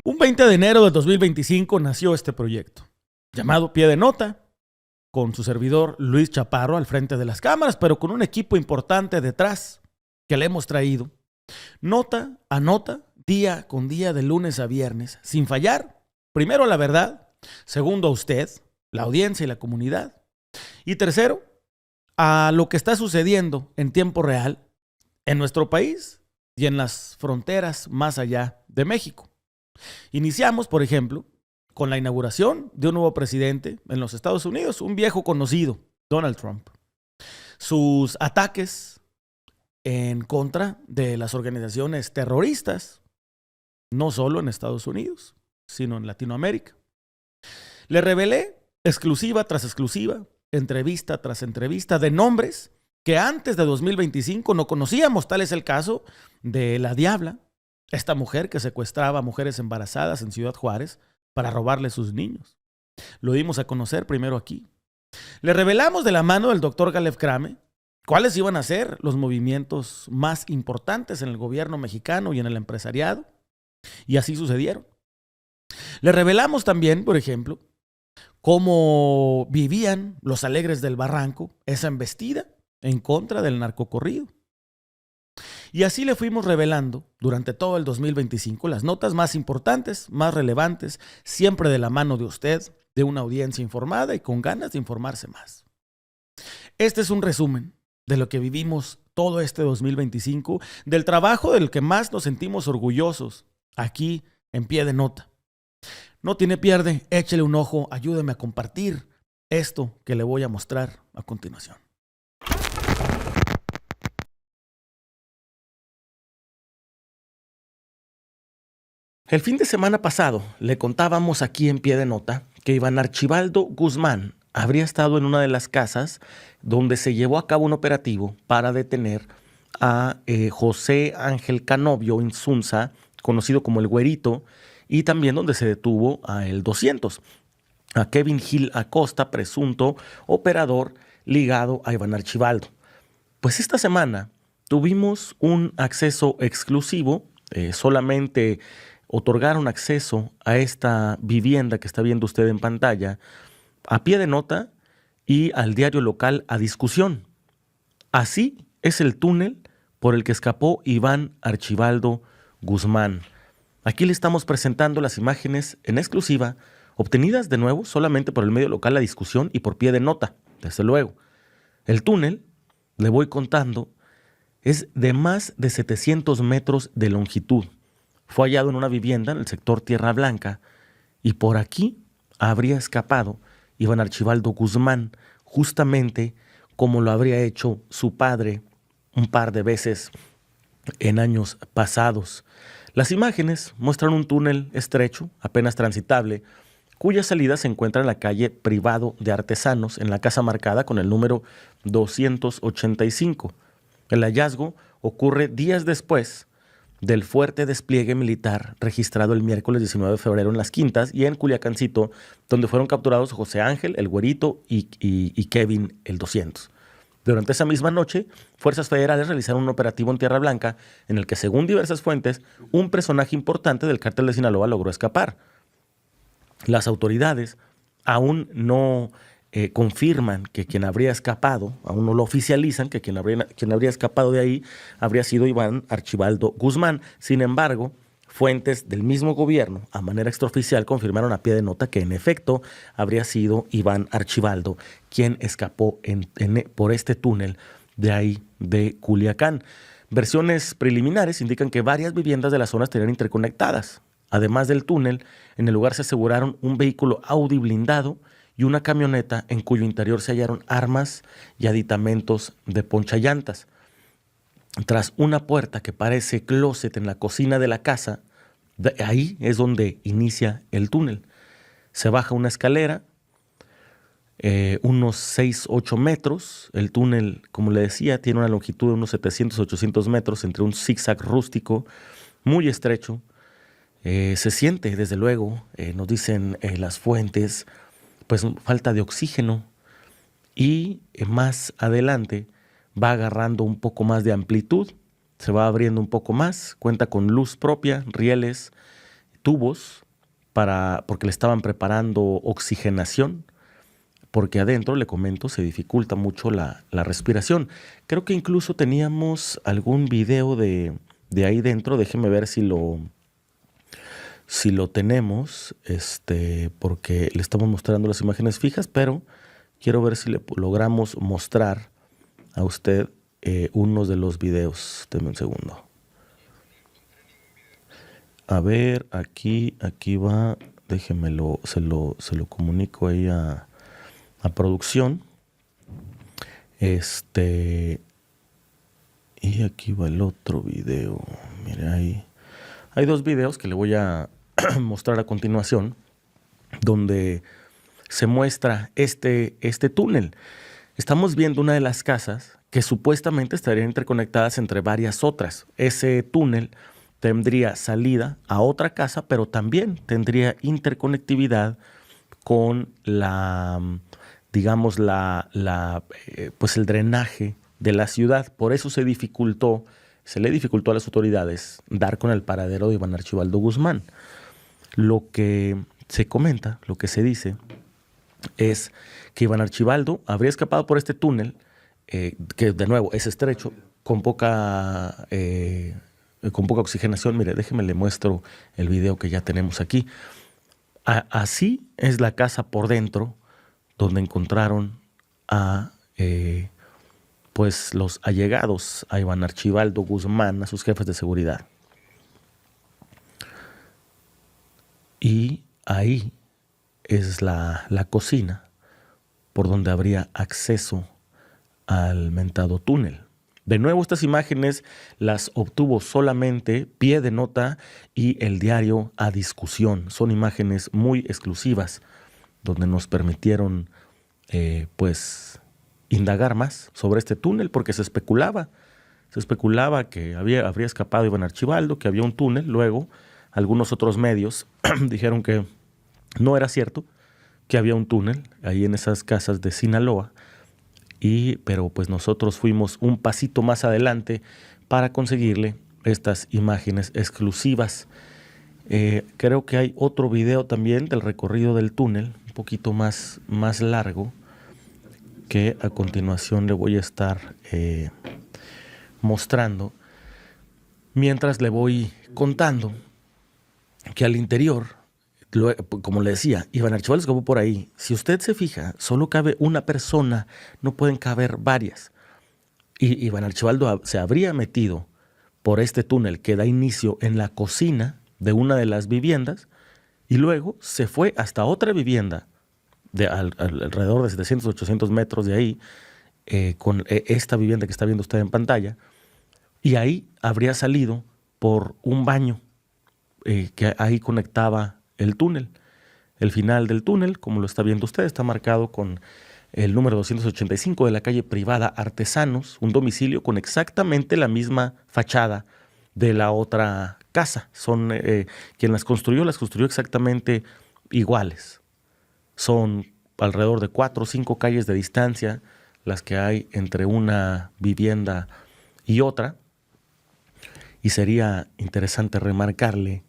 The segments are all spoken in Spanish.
Un 20 de enero de 2025 nació este proyecto, llamado Pie de Nota, con su servidor Luis Chaparro al frente de las cámaras, pero con un equipo importante detrás que le hemos traído, nota a nota, día con día, de lunes a viernes, sin fallar. Primero, la verdad. Segundo, a usted, la audiencia y la comunidad. Y tercero, a lo que está sucediendo en tiempo real en nuestro país y en las fronteras más allá de México. Iniciamos, por ejemplo, con la inauguración de un nuevo presidente en los Estados Unidos, un viejo conocido, Donald Trump. Sus ataques en contra de las organizaciones terroristas, no solo en Estados Unidos, sino en Latinoamérica. Le revelé exclusiva tras exclusiva, entrevista tras entrevista, de nombres que antes de 2025 no conocíamos. Tal es el caso de La Diabla, esta mujer que secuestraba a mujeres embarazadas en Ciudad Juárez para robarle sus niños. Lo dimos a conocer primero aquí. Le revelamos de la mano del doctor Galef Krame cuáles iban a ser los movimientos más importantes en el gobierno mexicano y en el empresariado. Y así sucedieron. Le revelamos también, por ejemplo, cómo vivían los Alegres del Barranco esa embestida en contra del narcocorrido. Y así le fuimos revelando durante todo el 2025 las notas más importantes, más relevantes, siempre de la mano de usted, de una audiencia informada y con ganas de informarse más. Este es un resumen de lo que vivimos todo este 2025, del trabajo del que más nos sentimos orgullosos aquí en Pie de Nota. No tiene pierde, échele un ojo, ayúdeme a compartir esto que le voy a mostrar a continuación. El fin de semana pasado le contábamos aquí en Pie de Nota que Iván Archibaldo Guzmán habría estado en una de las casas donde se llevó a cabo un operativo para detener a José Ángel Canovio Insunza, conocido como el Güerito, y también donde se detuvo a el 200, a Kevin Gil Acosta, presunto operador ligado a Iván Archibaldo. Pues esta semana tuvimos un acceso exclusivo, solamente otorgaron acceso a esta vivienda que está viendo usted en pantalla, a Pie de Nota y al diario local A Discusión. Así es el túnel por el que escapó Iván Archibaldo Guzmán. Aquí le estamos presentando las imágenes en exclusiva, obtenidas de nuevo solamente por el medio local La Discusión y por Pie de Nota, desde luego. El túnel, le voy contando, es de más de 700 metros de longitud. Fue hallado en una vivienda en el sector Tierra Blanca y por aquí habría escapado Iván Archibaldo Guzmán, justamente como lo habría hecho su padre un par de veces en años pasados. Las imágenes muestran un túnel estrecho, apenas transitable, cuya salida se encuentra en la calle Privado de Artesanos, en la casa marcada con el número 285. El hallazgo ocurre días después del fuerte despliegue militar registrado el miércoles 19 de febrero en Las Quintas y en Culiacancito, donde fueron capturados José Ángel, el Güerito, y Kevin, el 200. Durante esa misma noche, fuerzas federales realizaron un operativo en Tierra Blanca en el que, según diversas fuentes, un personaje importante del cártel de Sinaloa logró escapar. Las autoridades aún no confirman que quien habría escapado, aún no lo oficializan, que quien habría escapado de ahí habría sido Iván Archibaldo Guzmán. Sin embargo, fuentes del mismo gobierno, a manera extraoficial, confirmaron a Pie de Nota que en efecto habría sido Iván Archibaldo quien escapó por este túnel de ahí de Culiacán. Versiones preliminares indican que varias viviendas de la zona estarían interconectadas. Además del túnel, en el lugar se aseguraron un vehículo Audi blindado y una camioneta en cuyo interior se hallaron armas y aditamentos de ponchallantas. Tras una puerta que parece closet en la cocina de la casa, ahí es donde inicia el túnel. Se baja una escalera, unos 6-8 metros. El túnel, como le decía, tiene una longitud de unos 700-800 metros entre un zigzag rústico muy estrecho. Se siente, desde luego, nos dicen las fuentes, pues falta de oxígeno y más adelante va agarrando un poco más de amplitud, se va abriendo un poco más, cuenta con luz propia, rieles, tubos porque le estaban preparando oxigenación, porque adentro, le comento, se dificulta mucho la respiración. Creo que incluso teníamos algún video de ahí dentro. Déjeme ver si lo tenemos, porque le estamos mostrando las imágenes fijas, pero quiero ver si le logramos mostrar a usted unos de los videos. Deme un segundo. A ver, aquí va. Déjemelo, se lo comunico ahí a producción. Y aquí va el otro video. Mire, ahí hay dos videos que le voy a mostrar a continuación, donde se muestra este túnel. Estamos viendo una de las casas que supuestamente estarían interconectadas entre varias otras. Ese túnel tendría salida a otra casa, pero también tendría interconectividad con digamos, pues el drenaje de la ciudad. Por eso se le dificultó a las autoridades dar con el paradero de Iván Archibaldo Guzmán. Lo que se comenta, lo que se dice, es que Iván Archibaldo habría escapado por este túnel, que de nuevo es estrecho, con poca oxigenación. Mire, déjeme le muestro el video que ya tenemos aquí. Así es la casa por dentro, donde encontraron a pues los allegados a Iván Archibaldo Guzmán, a sus jefes de seguridad. Y ahí es la cocina por donde habría acceso al mentado túnel. De nuevo, estas imágenes las obtuvo solamente Pie de Nota y el diario A Discusión. Son imágenes muy exclusivas, donde nos permitieron pues indagar más sobre este túnel, porque se especulaba que habría escapado Iván Archibaldo, que había un túnel. Luego algunos otros medios dijeron que no era cierto, que había un túnel ahí en esas casas de Sinaloa, pero pues nosotros fuimos un pasito más adelante para conseguirle estas imágenes exclusivas. Creo que hay otro video también del recorrido del túnel, un poquito más largo, que a continuación le voy a estar mostrando, mientras le voy contando que al interior, como le decía, Iván Archibaldo escapó por ahí. Si usted se fija, solo cabe una persona, no pueden caber varias. Y Iván Archibaldo se habría metido por este túnel que da inicio en la cocina de una de las viviendas, y luego se fue hasta otra vivienda alrededor de 700, 800 metros de ahí, con esta vivienda que está viendo usted en pantalla, y ahí habría salido por un baño que ahí conectaba el túnel. El final del túnel, como lo está viendo usted, está marcado con el número 285 de la calle privada Artesanos, un domicilio con exactamente la misma fachada de la otra casa. Quien las construyó exactamente iguales. Son alrededor de 4 o 5 calles de distancia las que hay entre una vivienda y otra. Y sería interesante remarcarle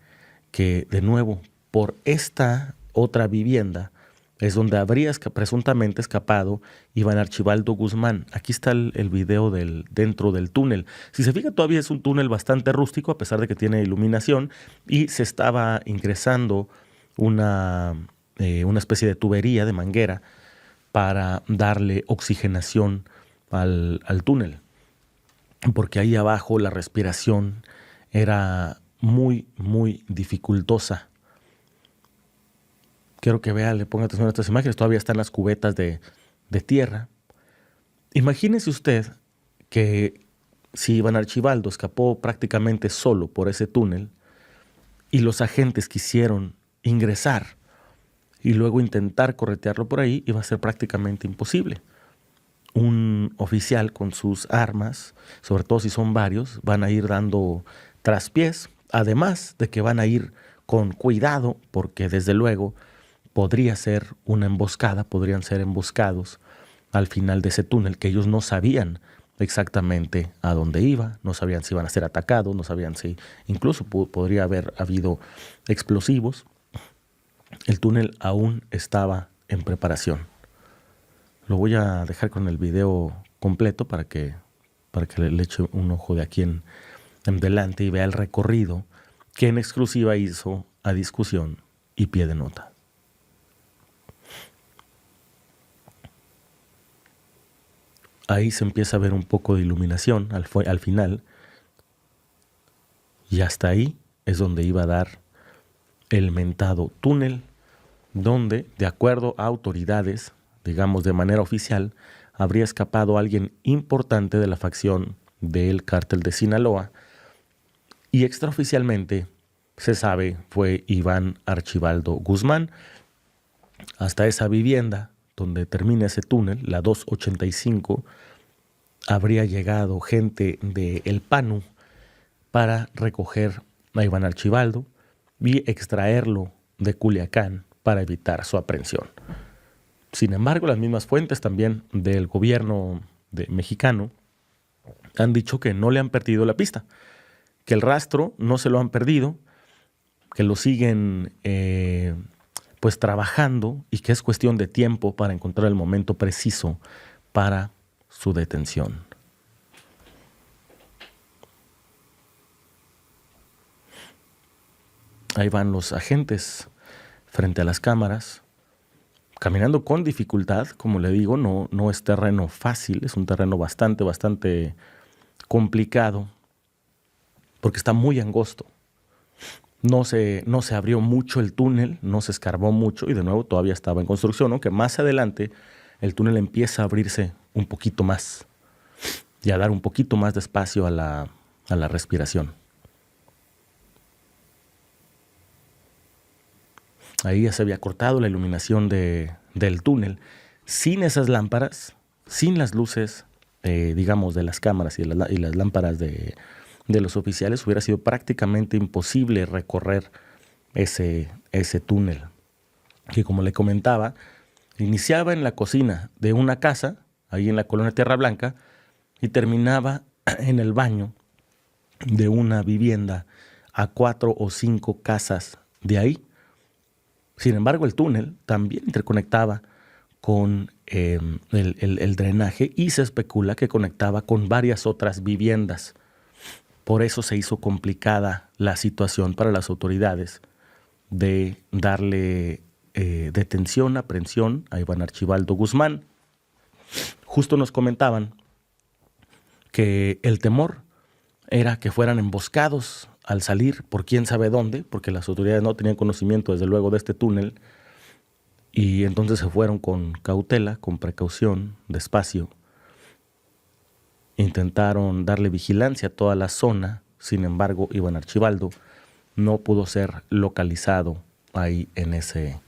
que, de nuevo, por esta otra vivienda es donde habría presuntamente escapado Iván Archibaldo Guzmán. Aquí está el video dentro del túnel. Si se fija, todavía es un túnel bastante rústico, a pesar de que tiene iluminación, y se estaba ingresando una especie de tubería, de manguera, para darle oxigenación al túnel, porque ahí abajo la respiración era muy, muy dificultosa. Quiero que vea, le ponga atención a estas imágenes. Todavía están las cubetas de tierra. Imagínese usted que si Iván Archibaldo escapó prácticamente solo por ese túnel y los agentes quisieron ingresar y luego intentar corretearlo por ahí, iba a ser prácticamente imposible. Un oficial con sus armas, sobre todo si son varios, van a ir dando traspiés, además de que van a ir con cuidado, porque desde luego podría ser una emboscada, podrían ser emboscados al final de ese túnel, que ellos no sabían exactamente a dónde iba, no sabían si iban a ser atacados, no sabían si incluso podría haber habido explosivos. El túnel aún estaba en preparación. Lo voy a dejar con el video completo para que le eche un ojo de aquí en delante y vea el recorrido que en exclusiva hizo a Discusión y Pie de Nota. Ahí se empieza a ver un poco de iluminación al final, y hasta ahí es donde iba a dar el mentado túnel, donde, de acuerdo a autoridades, digamos de manera oficial, habría escapado alguien importante de la facción del cártel de Sinaloa, y extraoficialmente se sabe fue Iván Archibaldo Guzmán. Hasta esa vivienda donde termina ese túnel, la 285, habría llegado gente de El Panu para recoger a Iván Archibaldo y extraerlo de Culiacán para evitar su aprehensión. Sin embargo, las mismas fuentes también del gobierno mexicano han dicho que no le han perdido la pista, que el rastro no se lo han perdido, que lo siguen pues trabajando y que es cuestión de tiempo para encontrar el momento preciso para su detención. Ahí van los agentes frente a las cámaras, caminando con dificultad, como le digo, no es terreno fácil, es un terreno bastante complicado, porque está muy angosto. No se abrió mucho el túnel, no se escarbó mucho y de nuevo todavía estaba en construcción, aunque más adelante el túnel empieza a abrirse un poquito más y a dar un poquito más de espacio a la respiración. Ahí ya se había cortado la iluminación del túnel. Sin esas lámparas, sin las luces, digamos, de las cámaras y las lámparas de los oficiales, hubiera sido prácticamente imposible recorrer ese túnel, que, como le comentaba, iniciaba en la cocina de una casa, ahí en la colonia Tierra Blanca, y terminaba en el baño de una vivienda a 4 o 5 casas de ahí. Sin embargo, el túnel también interconectaba con el drenaje y se especula que conectaba con varias otras viviendas. Por eso se hizo complicada la situación para las autoridades de darle detención, aprehensión a Iván Archibaldo Guzmán. Justo nos comentaban que el temor era que fueran emboscados al salir por quién sabe dónde, porque las autoridades no tenían conocimiento desde luego de este túnel, y entonces se fueron con cautela, con precaución, despacio. Intentaron darle vigilancia a toda la zona. Sin embargo, Iván Archibaldo no pudo ser localizado ahí en ese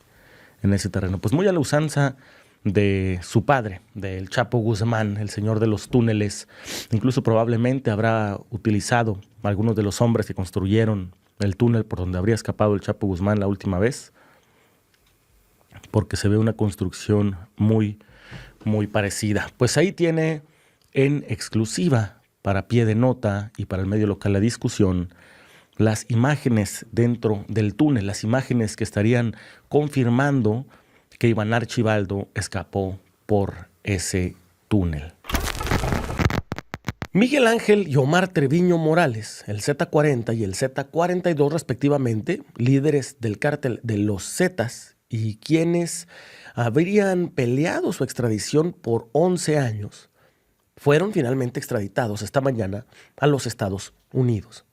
terreno. Pues muy a la usanza de su padre, del Chapo Guzmán, el señor de los túneles. Incluso probablemente habrá utilizado algunos de los hombres que construyeron el túnel por donde habría escapado el Chapo Guzmán la última vez, porque se ve una construcción muy parecida. Pues ahí tiene en exclusiva para Pie de Nota y para el medio local La Discusión las imágenes dentro del túnel, las imágenes que estarían confirmando que Iván Archibaldo escapó por ese túnel. Miguel Ángel y Omar Treviño Morales, el Z40 y el Z42 respectivamente, líderes del cártel de los Zetas y quienes habrían peleado su extradición por 11 años, fueron finalmente extraditados esta mañana a los Estados Unidos.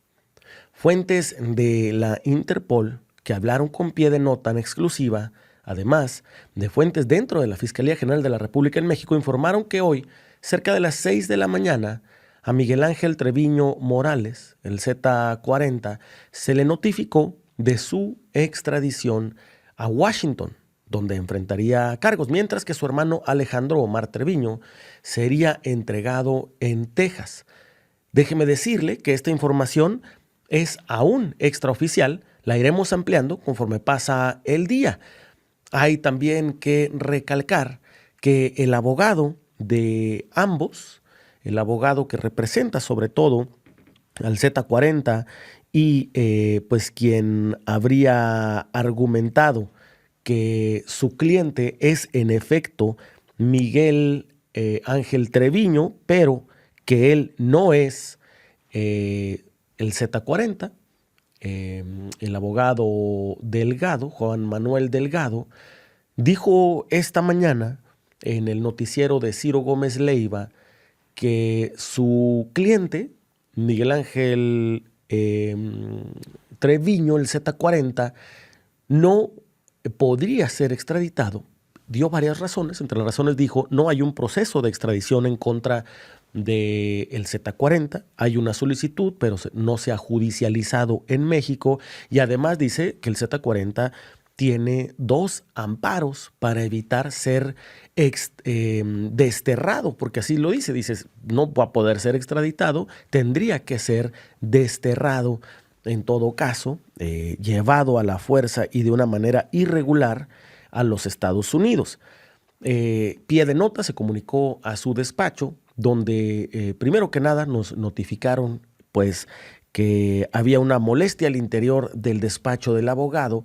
Fuentes de la Interpol que hablaron con Pie de Nota en exclusiva, además de fuentes dentro de la Fiscalía General de la República en México, informaron que hoy, cerca de las 6 de la mañana, a Miguel Ángel Treviño Morales, el Z40, se le notificó de su extradición a Washington, donde enfrentaría cargos, mientras que su hermano Alejandro Omar Treviño sería entregado en Texas. Déjeme decirle que esta información es aún extraoficial, la iremos ampliando conforme pasa el día. Hay también que recalcar que el abogado de ambos, el abogado que representa sobre todo al Z40 y pues quien habría argumentado que su cliente es en efecto Miguel Ángel Treviño, pero que él no es el Z40. El abogado Delgado, Juan Manuel Delgado, dijo esta mañana en el noticiero de Ciro Gómez Leiva que su cliente, Miguel Ángel Treviño, el Z40, no podría ser extraditado. Dio varias razones. Entre las razones dijo, no hay un proceso de extradición en contra del Z40. Hay una solicitud, pero no se ha judicializado en México. Y además dice que el Z40 tiene 2 amparos para evitar ser desterrado, porque así lo dice. Dices, no va a poder ser extraditado, tendría que ser desterrado en todo caso, llevado a la fuerza y de una manera irregular a los Estados Unidos. Pie de Nota se comunicó a su despacho, donde primero que nada nos notificaron pues que había una molestia al interior del despacho del abogado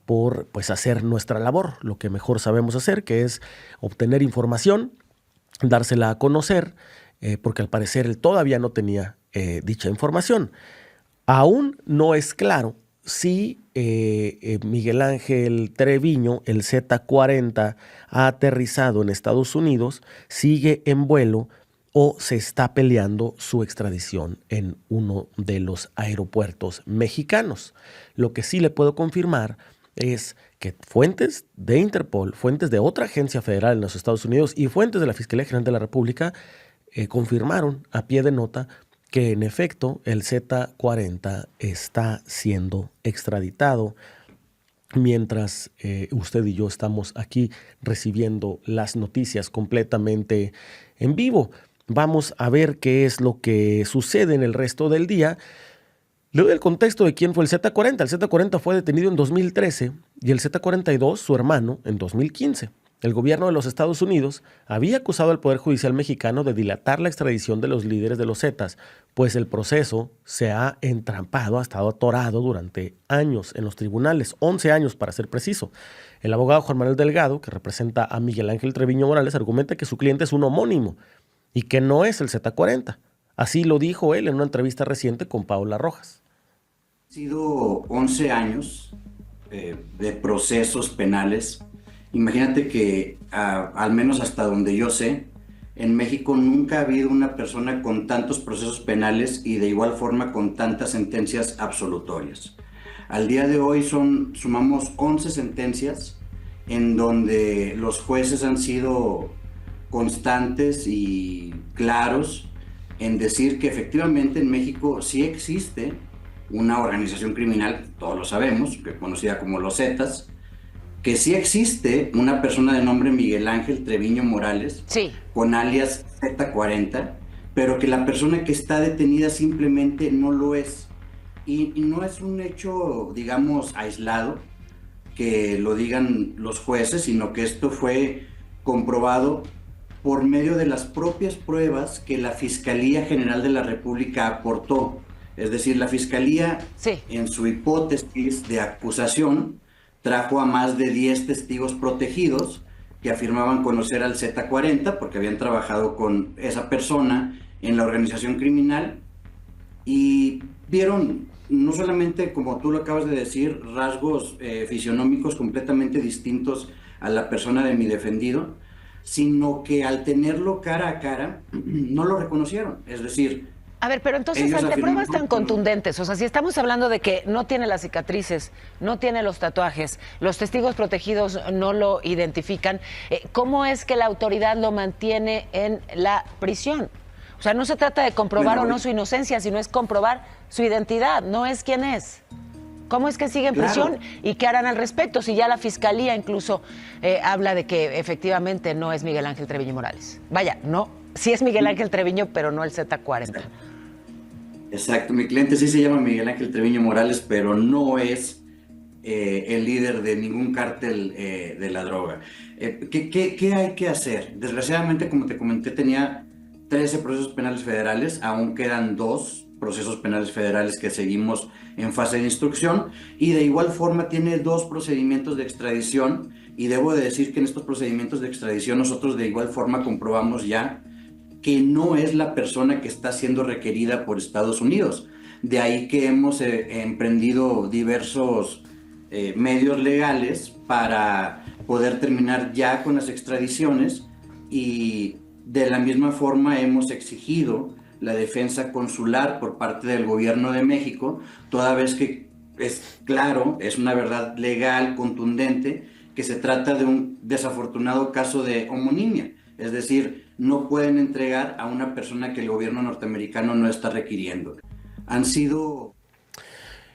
por pues hacer nuestra labor, lo que mejor sabemos hacer, que es obtener información, dársela a conocer, porque al parecer él todavía no tenía dicha información. Aún no es claro si Miguel Ángel Treviño, el Z40, ha aterrizado en Estados Unidos, sigue en vuelo o se está peleando su extradición en uno de los aeropuertos mexicanos. Lo que sí le puedo confirmar es que fuentes de Interpol, fuentes de otra agencia federal en los Estados Unidos y fuentes de la Fiscalía General de la República confirmaron a pie de nota que en efecto el Z40 está siendo extraditado mientras usted y yo estamos aquí recibiendo las noticias completamente en vivo. Vamos a ver qué es lo que sucede en el resto del día. Le doy el contexto de quién fue el Z40. El Z40 fue detenido en 2013 y el Z42, su hermano, en 2015. El gobierno de los Estados Unidos había acusado al Poder Judicial mexicano de dilatar la extradición de los líderes de los Zetas, pues el proceso se ha entrampado, ha estado atorado durante años en los tribunales, 11 años para ser preciso. El abogado Juan Manuel Delgado, que representa a Miguel Ángel Treviño Morales, argumenta que su cliente es un homónimo y que no es el Z40. Así lo dijo él en una entrevista reciente con Paola Rojas. Han sido 11 años de procesos penales. Imagínate que, al menos hasta donde yo sé, en México nunca ha habido una persona con tantos procesos penales y de igual forma con tantas sentencias absolutorias. Al día de hoy sumamos 11 sentencias en donde los jueces han sido constantes y claros en decir que efectivamente en México sí existe una organización criminal, todos lo sabemos, que es conocida como los Zetas, que sí existe una persona de nombre Miguel Ángel Treviño Morales, sí, con alias Z40, pero que la persona que está detenida simplemente no lo es. Y no es un hecho, digamos, aislado, que lo digan los jueces, sino que esto fue comprobado por medio de las propias pruebas que la Fiscalía General de la República aportó. Es decir, la Fiscalía, sí, en su hipótesis de acusación, trajo a más de 10 testigos protegidos que afirmaban conocer al Z40 porque habían trabajado con esa persona en la organización criminal y vieron, no solamente, como tú lo acabas de decir, rasgos fisionómicos completamente distintos a la persona de mi defendido, sino que al tenerlo cara a cara, no lo reconocieron. Es decir, a ver, pero entonces ante pruebas tan contundentes, o sea, si estamos hablando de que no tiene las cicatrices, no tiene los tatuajes, los testigos protegidos no lo identifican, ¿cómo es que la autoridad lo mantiene en la prisión? O sea, no se trata de comprobar o no su inocencia, sino es comprobar su identidad, no es quién es. ¿Cómo es que sigue en prisión y qué harán al respecto? Si ya la Fiscalía incluso habla de que efectivamente no es Miguel Ángel Treviño Morales. Vaya, no, sí es Miguel Ángel Treviño, pero no el Z40. Exacto, mi cliente sí se llama Miguel Ángel Treviño Morales, pero no es el líder de ningún cártel de la droga. ¿Qué hay que hacer? Desgraciadamente, como te comenté, tenía 13 procesos penales federales, aún quedan 2 procesos penales federales que seguimos en fase de instrucción, y de igual forma tiene 2 procedimientos de extradición, y debo de decir que en estos procedimientos de extradición nosotros de igual forma comprobamos ya que no es la persona que está siendo requerida por Estados Unidos. De ahí que hemos emprendido diversos medios legales para poder terminar ya con las extradiciones, y de la misma forma hemos exigido la defensa consular por parte del gobierno de México, toda vez que es claro, es una verdad legal contundente, que se trata de un desafortunado caso de homonimia. Es decir, no pueden entregar a una persona que el gobierno norteamericano no está requiriendo. Han sido...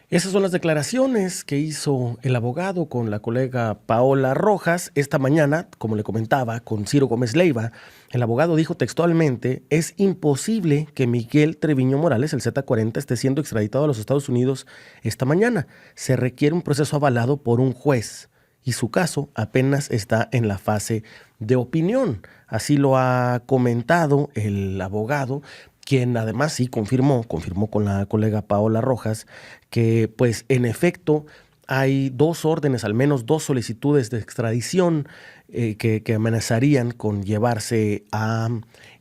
Esas son las declaraciones que hizo el abogado con la colega Paola Rojas esta mañana, como le comentaba, con Ciro Gómez Leiva. El abogado dijo textualmente: es imposible que Miguel Treviño Morales, el Z40, esté siendo extraditado a los Estados Unidos esta mañana. Se requiere un proceso avalado por un juez y su caso apenas está en la fase de opinión. Así lo ha comentado el abogado, quien además sí confirmó con la colega Paola Rojas que pues en efecto hay 2 órdenes, al menos 2 solicitudes de extradición que amenazarían con llevarse a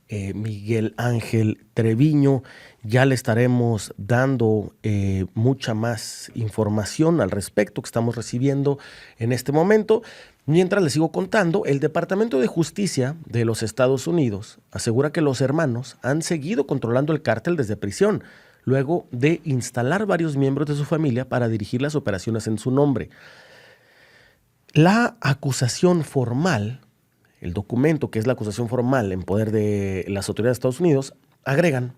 Miguel Ángel Treviño. Ya le estaremos dando mucha más información al respecto que estamos recibiendo en este momento. Mientras les sigo contando, el Departamento de Justicia de los Estados Unidos asegura que los hermanos han seguido controlando el cártel desde prisión, luego de instalar varios miembros de su familia para dirigir las operaciones en su nombre. La acusación formal, el documento que es la acusación formal en poder de las autoridades de Estados Unidos, agregan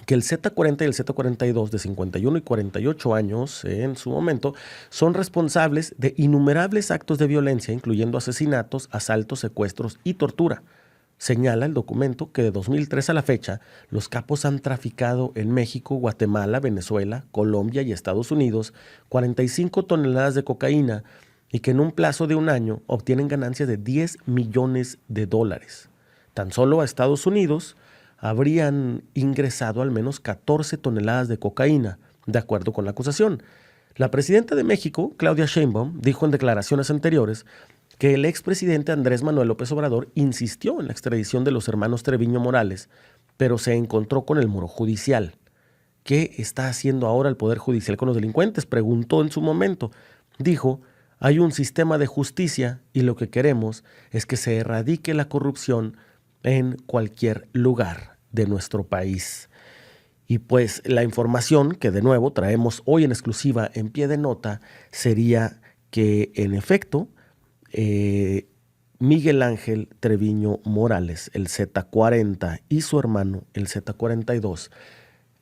que el Z40 y el Z42 de 51 y 48 años en su momento son responsables de innumerables actos de violencia, incluyendo asesinatos, asaltos, secuestros y tortura. Señala el documento que de 2003 a la fecha, los capos han traficado en México, Guatemala, Venezuela, Colombia y Estados Unidos 45 toneladas de cocaína y que en un plazo de un año obtienen ganancias de $10 millones. Tan solo a Estados Unidos habrían ingresado al menos 14 toneladas de cocaína, de acuerdo con la acusación. La presidenta de México, Claudia Sheinbaum, dijo en declaraciones anteriores que el expresidente Andrés Manuel López Obrador insistió en la extradición de los hermanos Treviño Morales, pero se encontró con el muro judicial. ¿Qué está haciendo ahora el Poder Judicial con los delincuentes?, preguntó en su momento. Dijo: hay un sistema de justicia y lo que queremos es que se erradique la corrupción en cualquier lugar de nuestro país. Y pues la información que de nuevo traemos hoy en exclusiva en Pie de Nota sería que en efecto Miguel Ángel Treviño Morales, el Z40, y su hermano, el Z42,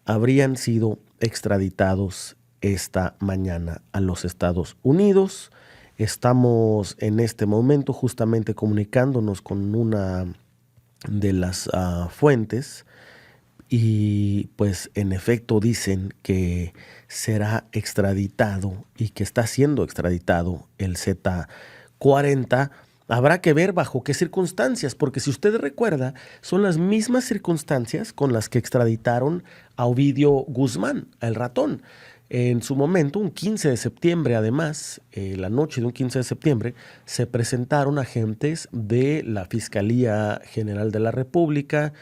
habrían sido extraditados esta mañana a los Estados Unidos. Estamos en este momento justamente comunicándonos con una de las fuentes y pues en efecto dicen que será extraditado y que está siendo extraditado el Z40. Habrá que ver bajo qué circunstancias, porque si usted recuerda, son las mismas circunstancias con las que extraditaron a Ovidio Guzmán, el ratón. En su momento, un 15 de septiembre, además, la noche de un 15 de septiembre, se presentaron agentes de la Fiscalía General de la República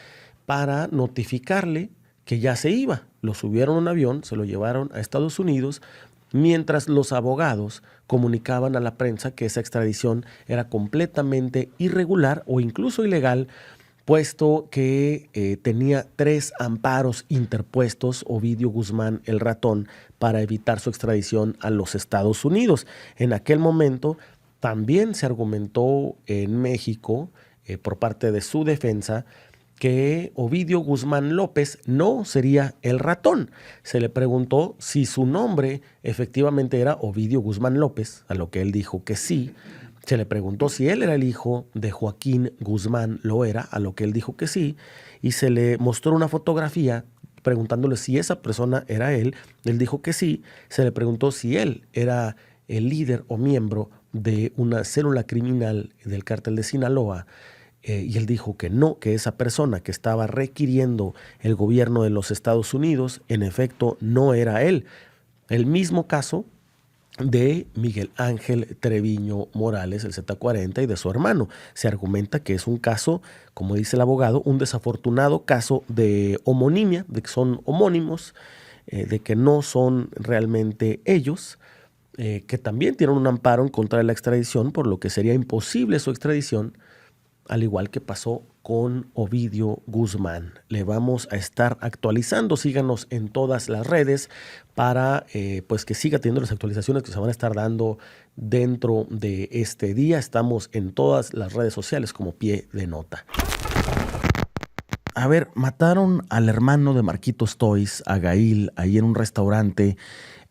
para notificarle que ya se iba. Lo subieron a un avión, se lo llevaron a Estados Unidos, mientras los abogados comunicaban a la prensa que esa extradición era completamente irregular o incluso ilegal, puesto que tenía 3 amparos interpuestos Ovidio Guzmán, el ratón, para evitar su extradición a los Estados Unidos. En aquel momento también se argumentó en México, por parte de su defensa, que Ovidio Guzmán López no sería el ratón. Se le preguntó si su nombre efectivamente era Ovidio Guzmán López, a lo que él dijo que sí. Se le preguntó si él era el hijo de Joaquín Guzmán Loera, a lo que él dijo que sí, y se le mostró una fotografía preguntándole si esa persona era él. Él dijo que sí. Se le preguntó si él era el líder o miembro de una célula criminal del cártel de Sinaloa, y él dijo que no, que esa persona que estaba requiriendo el gobierno de los Estados Unidos, en efecto, no era él. El mismo caso de Miguel Ángel Treviño Morales, el Z40, y de su hermano. Se argumenta que es un caso, como dice el abogado, un desafortunado caso de homonimia, de que son homónimos, de que no son realmente ellos, que también tienen un amparo en contra de la extradición, por lo que sería imposible su extradición, al igual que pasó con Ovidio Guzmán. Le vamos a estar actualizando. Síganos en todas las redes para pues que siga teniendo las actualizaciones que se van a estar dando dentro de este día. Estamos en todas las redes sociales como Pie de Nota. A ver, mataron al hermano de Marquitos Toys, a Gail, ahí en un restaurante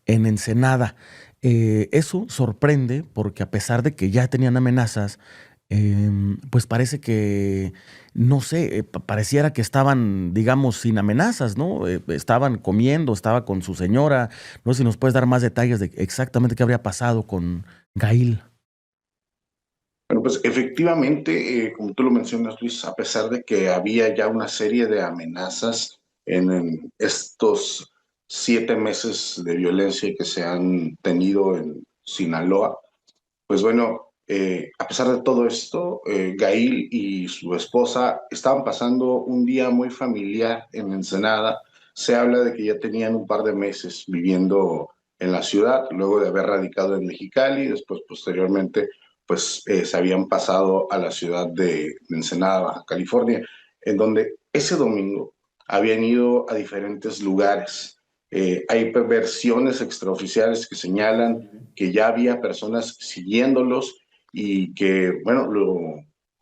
en Ensenada. Eso sorprende porque a pesar de que ya tenían amenazas, pues parece que, no sé, pareciera que estaban, digamos, sin amenazas, ¿no? Estaban comiendo, estaba con su señora. No sé si nos puedes dar más detalles de exactamente qué habría pasado con Gail. Bueno, pues efectivamente, como tú lo mencionas, Luis, a pesar de que había ya una serie de amenazas en estos 7 meses de violencia que se han tenido en Sinaloa, pues bueno, a pesar de todo esto, Gail y su esposa estaban pasando un día muy familiar en Ensenada. Se habla de que ya tenían un par de meses viviendo en la ciudad, luego de haber radicado en Mexicali, después posteriormente pues se habían pasado a la ciudad de Ensenada, Baja California, en donde ese domingo habían ido a diferentes lugares. Hay versiones extraoficiales que señalan que ya había personas siguiéndolos y que, bueno, lo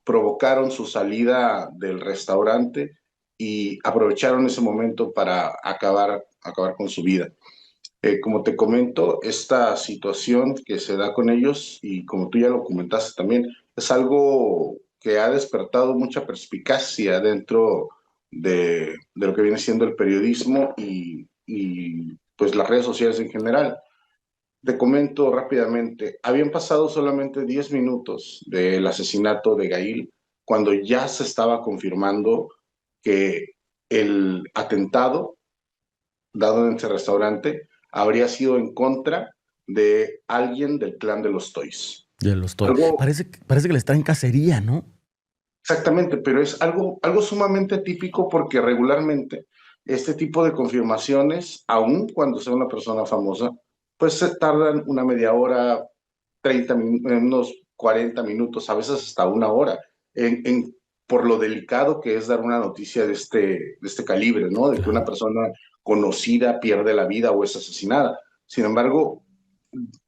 provocaron su salida del restaurante y aprovecharon ese momento para acabar con su vida. Como te comento, esta situación que se da con ellos, y como tú ya lo comentaste también, es algo que ha despertado mucha perspicacia dentro de lo que viene siendo el periodismo y pues las redes sociales en general. Te comento rápidamente, habían pasado solamente 10 minutos del asesinato de Gail cuando ya se estaba confirmando que el atentado dado en ese restaurante habría sido en contra de alguien del clan de los Toys. De los Toys. Algo, Parece que les traen cacería, ¿no? exactamente, pero es algo sumamente típico porque regularmente este tipo de confirmaciones, aun cuando sea una persona famosa, pues se tardan una media hora, unos 40 minutos, a veces hasta una hora, por lo delicado que es dar una noticia de este calibre, ¿no? De que una persona conocida pierde la vida o es asesinada. Sin embargo,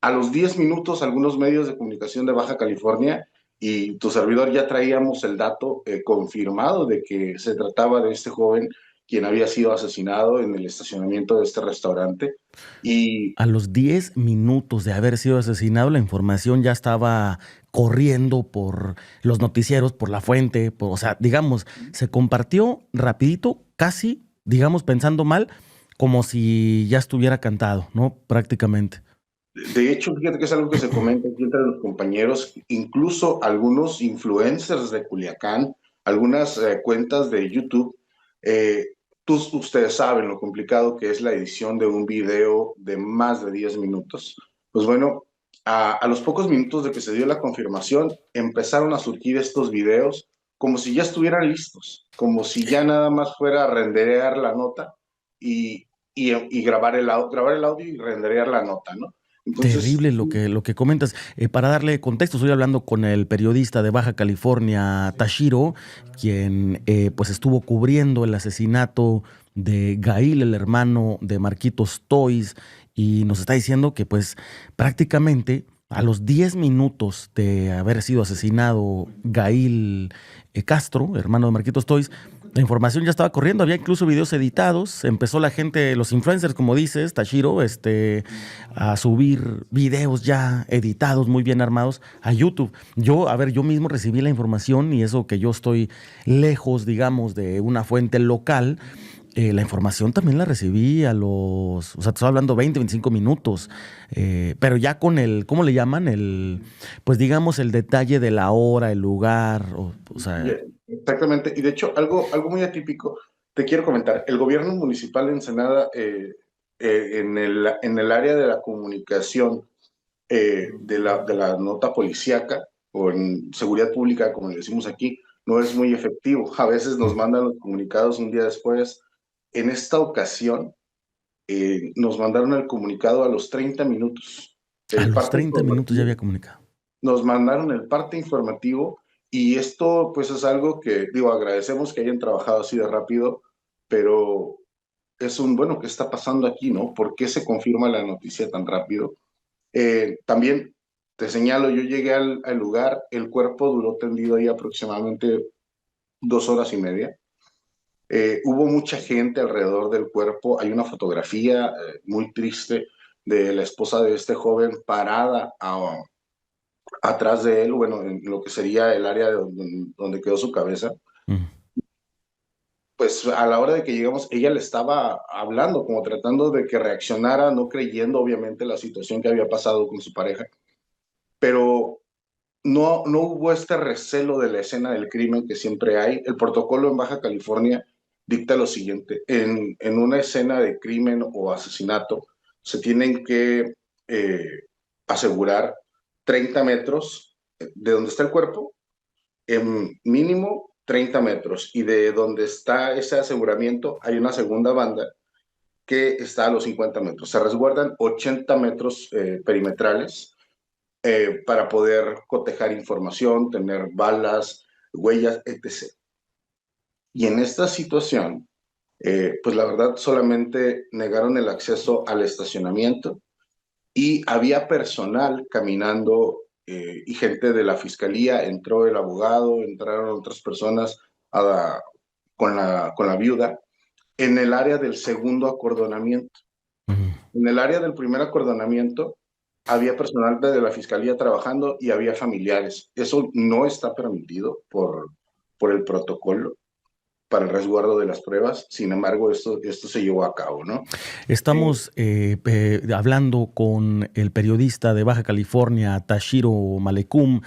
a los 10 minutos, algunos medios de comunicación de Baja California y tu servidor ya traíamos el dato confirmado de que se trataba de este joven quien había sido asesinado en el estacionamiento de este restaurante. Y a los 10 minutos de haber sido asesinado, la información ya estaba corriendo por los noticieros, por la fuente, o sea, digamos, se compartió rapidito, casi, digamos, pensando mal, como si ya estuviera cantado, ¿no? Prácticamente. De hecho, fíjate que es algo que se comenta aquí entre los compañeros, incluso algunos influencers de Culiacán, algunas cuentas de YouTube, ustedes saben lo complicado que es la edición de un video de más de 10 minutos. Pues bueno, a los pocos minutos de que se dio la confirmación, empezaron a surgir estos videos como si ya estuvieran listos, como si ya nada más fuera a renderear la nota y grabar el audio y renderear la nota, ¿no? Entonces, terrible lo que comentas. Para darle contexto, estoy hablando con el periodista de Baja California, Tashiro, quien pues estuvo cubriendo el asesinato de Gail, el hermano de Marquitos Toys, y nos está diciendo que pues prácticamente a los 10 minutos de haber sido asesinado Gail Castro, hermano de Marquitos Toys, la información ya estaba corriendo, había incluso videos editados, empezó la gente, los influencers, como dices, Tashiro, a subir videos ya editados, muy bien armados, a YouTube. Yo mismo recibí la información y eso que yo estoy lejos, digamos, de una fuente local, la información también la recibí o sea, te estoy hablando 20, 25 minutos, pero ya con ¿cómo le llaman? Pues digamos el detalle de la hora, el lugar, o sea... Exactamente. Y de hecho, algo muy atípico, te quiero comentar. El gobierno municipal de Ensenada, en el área de la comunicación, de la nota policíaca o en seguridad pública, como le decimos aquí, no es muy efectivo. A veces nos mandan los comunicados un día después. En esta ocasión, nos mandaron el comunicado a los 30 minutos. A El los parte 30 minutos ya informativo, había comunicado. nos mandaron el parte informativo y esto pues es algo que, digo, agradecemos que hayan trabajado así de rápido, pero es un, bueno, ¿qué está pasando aquí, no? ¿Por qué se confirma la noticia tan rápido? También te señalo, yo llegué al lugar, el cuerpo duró tendido ahí aproximadamente 2 horas y media. Hubo mucha gente alrededor del cuerpo. Hay una fotografía muy triste de la esposa de este joven parada atrás de él, bueno, en lo que sería el área donde quedó su cabeza. Mm. Pues a la hora de que llegamos, ella le estaba hablando, como tratando de que reaccionara, no creyendo obviamente la situación que había pasado con su pareja, pero no hubo este recelo de la escena del crimen que siempre hay. El protocolo en Baja California dicta lo siguiente: en una escena de crimen o asesinato se tienen que eh, asegurar 30 metros de donde está el cuerpo, en mínimo 30 metros, y de donde está ese aseguramiento hay una segunda banda que está a los 50 metros. Se resguardan 80 metros perimetrales para poder cotejar información, tener balas, huellas, etc. Y en esta situación, pues la verdad solamente negaron el acceso al estacionamiento y había personal caminando y gente de la fiscalía, entró el abogado, entraron otras personas a, con la viuda en el área del segundo acordonamiento. Mm. En el área del primer acordonamiento había personal de la fiscalía trabajando y había familiares. Eso no está permitido por el protocolo para el resguardo de las pruebas. Sin embargo, esto se llevó a cabo, ¿no? Estamos hablando con el periodista de Baja California, Tashiro Malekum,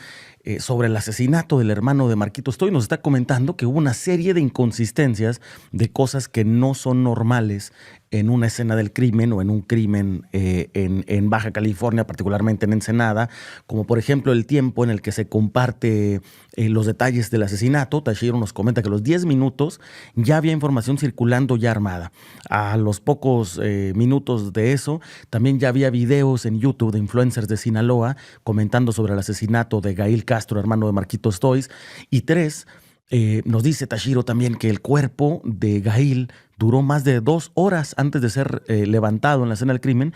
sobre el asesinato del hermano de Marquito Stoy. Nos está comentando que hubo una serie de inconsistencias, de cosas que no son normales en una escena del crimen o en un crimen en Baja California, particularmente en Ensenada, como por ejemplo el tiempo en el que se comparte los detalles del asesinato. Tashiro nos comenta que a los 10 minutos ya había información circulando ya armada. A los pocos minutos de eso, también ya había videos en YouTube de influencers de Sinaloa comentando sobre el asesinato de Gail Castro, hermano de Marquito Stoiz. Y 3, nos dice Tashiro también que el cuerpo de Gail duró más de 2 horas antes de ser levantado en la escena del crimen.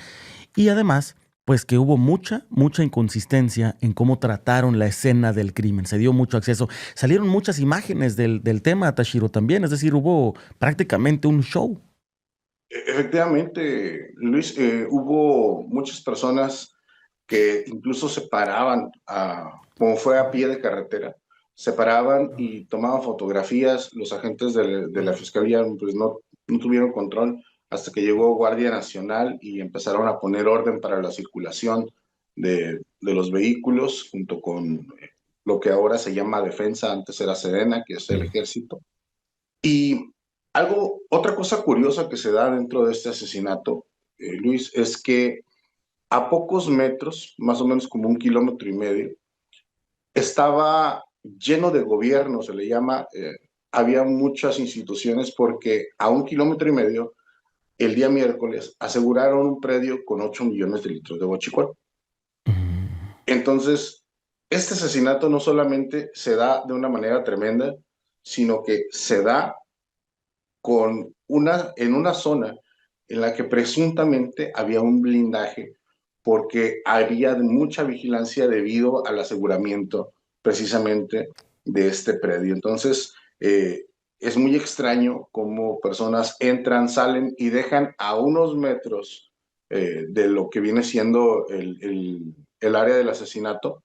Y además, pues que hubo mucha inconsistencia en cómo trataron la escena del crimen. Se dio mucho acceso. Salieron muchas imágenes del tema, Tashiro, también. Es decir, hubo prácticamente un show. Efectivamente, Luis, hubo muchas personas que incluso se paraban, como fue a pie de carretera, se paraban y tomaban fotografías. Los agentes de la fiscalía pues no tuvieron control hasta que llegó Guardia Nacional y empezaron a poner orden para la circulación de los vehículos, junto con lo que ahora se llama Defensa, antes era Sedena, que es el ejército. Y otra cosa curiosa que se da dentro de este asesinato, Luis, es que a pocos metros, más o menos como 1,5 kilómetros, estaba lleno de gobierno, se le llama, había muchas instituciones, porque a 1,5 kilómetros, el día miércoles, aseguraron un predio con 8 millones de litros de huachicoleo. Entonces, este asesinato no solamente se da de una manera tremenda, sino que se da en una zona en la que presuntamente había un blindaje, porque había mucha vigilancia debido al aseguramiento precisamente de este predio. Entonces, es muy extraño cómo personas entran, salen y dejan a unos metros de lo que viene siendo el área del asesinato,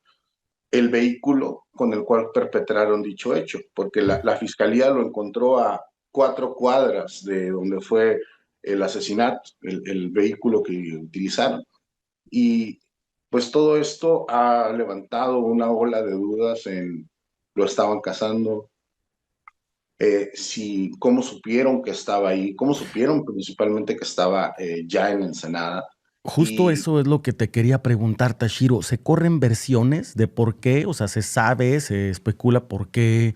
el vehículo con el cual perpetraron dicho hecho, porque la fiscalía lo encontró a 4 cuadras de donde fue el asesinato, el vehículo que utilizaron. Y pues todo esto ha levantado una ola de dudas en lo estaban cazando, cómo supieron que estaba ahí, cómo supieron principalmente que estaba ya en Ensenada. Justo eso es lo que te quería preguntar, Tashiro. ¿Se corren versiones de por qué? O sea, ¿se sabe, se especula por qué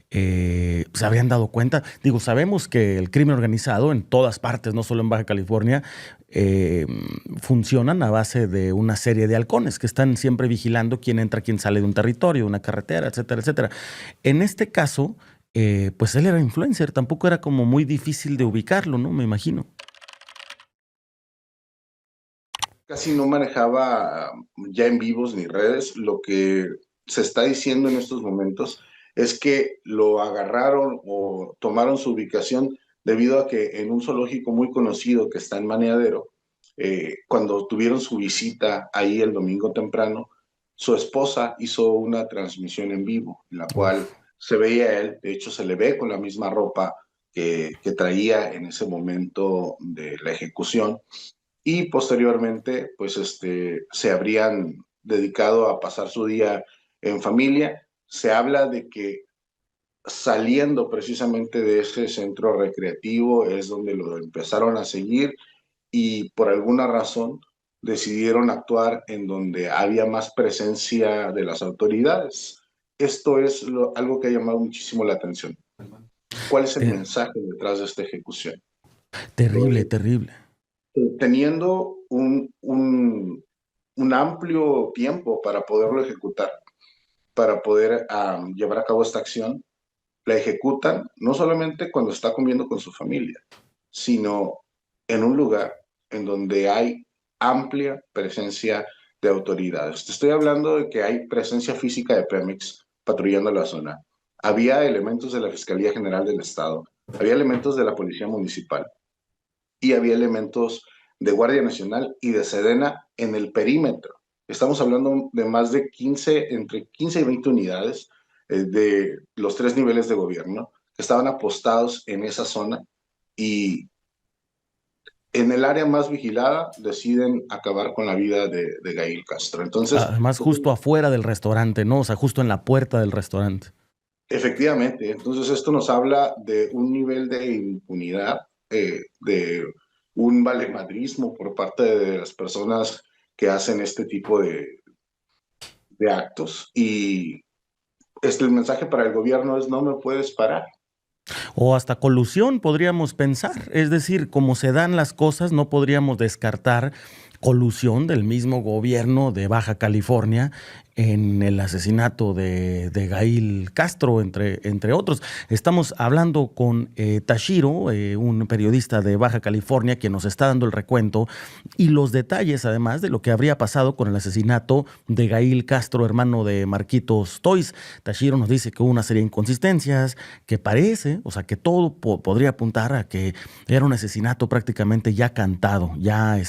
se habrían dado cuenta? Digo, sabemos que el crimen organizado en todas partes, no solo en Baja California, funcionan a base de una serie de halcones que están siempre vigilando quién entra, quién sale de un territorio, de una carretera, etcétera, etcétera. En este caso, pues él era influencer, tampoco era como muy difícil de ubicarlo, ¿no? Me imagino. Casi no manejaba ya en vivos ni redes. Lo que se está diciendo en estos momentos es que lo agarraron o tomaron su ubicación debido a que en un zoológico muy conocido que está en Maneadero, cuando tuvieron su visita ahí el domingo temprano, su esposa hizo una transmisión en vivo, en la cual Uf. se veía a él, de hecho se le ve con la misma ropa que traía en ese momento de la ejecución, y posteriormente pues se habrían dedicado a pasar su día en familia. Se habla de que saliendo precisamente de ese centro recreativo es donde lo empezaron a seguir y por alguna razón decidieron actuar en donde había más presencia de las autoridades. Esto es algo que ha llamado muchísimo la atención. ¿Cuál es el Te- mensaje detrás de esta ejecución? Terrible, terrible. Teniendo un amplio tiempo para poderlo ejecutar, para poder llevar a cabo esta acción, la ejecutan no solamente cuando está comiendo con su familia, sino en un lugar en donde hay amplia presencia de autoridades. Te estoy hablando de que hay presencia física de Pemex patrullando la zona. Había elementos de la Fiscalía General del Estado, había elementos de la Policía Municipal y había elementos de Guardia Nacional y de Sedena en el perímetro. Estamos hablando de más de 15, entre 15 y 20 unidades de los tres niveles de gobierno que estaban apostados en esa zona y en el área más vigilada deciden acabar con la vida de Gail Castro. Entonces, Además, justo afuera del restaurante, ¿no? O sea, justo en la puerta del restaurante. efectivamente, entonces esto nos habla de un nivel de impunidad, de un valemadrismo por parte de las personas que hacen este tipo de actos. Y el mensaje para el gobierno es: no me puedes parar. O hasta colusión podríamos pensar. Es decir, como se dan las cosas, no podríamos descartar colusión del mismo gobierno de Baja California en el asesinato de Gail Castro, entre otros. Estamos hablando con Tashiro, un periodista de Baja California, que nos está dando el recuento y los detalles, además, de lo que habría pasado con el asesinato de Gail Castro, hermano de Marquitos Toys. Tashiro nos dice que hubo una serie de inconsistencias, que parece, o sea, que todo podría apuntar a que era un asesinato prácticamente ya cantado, ya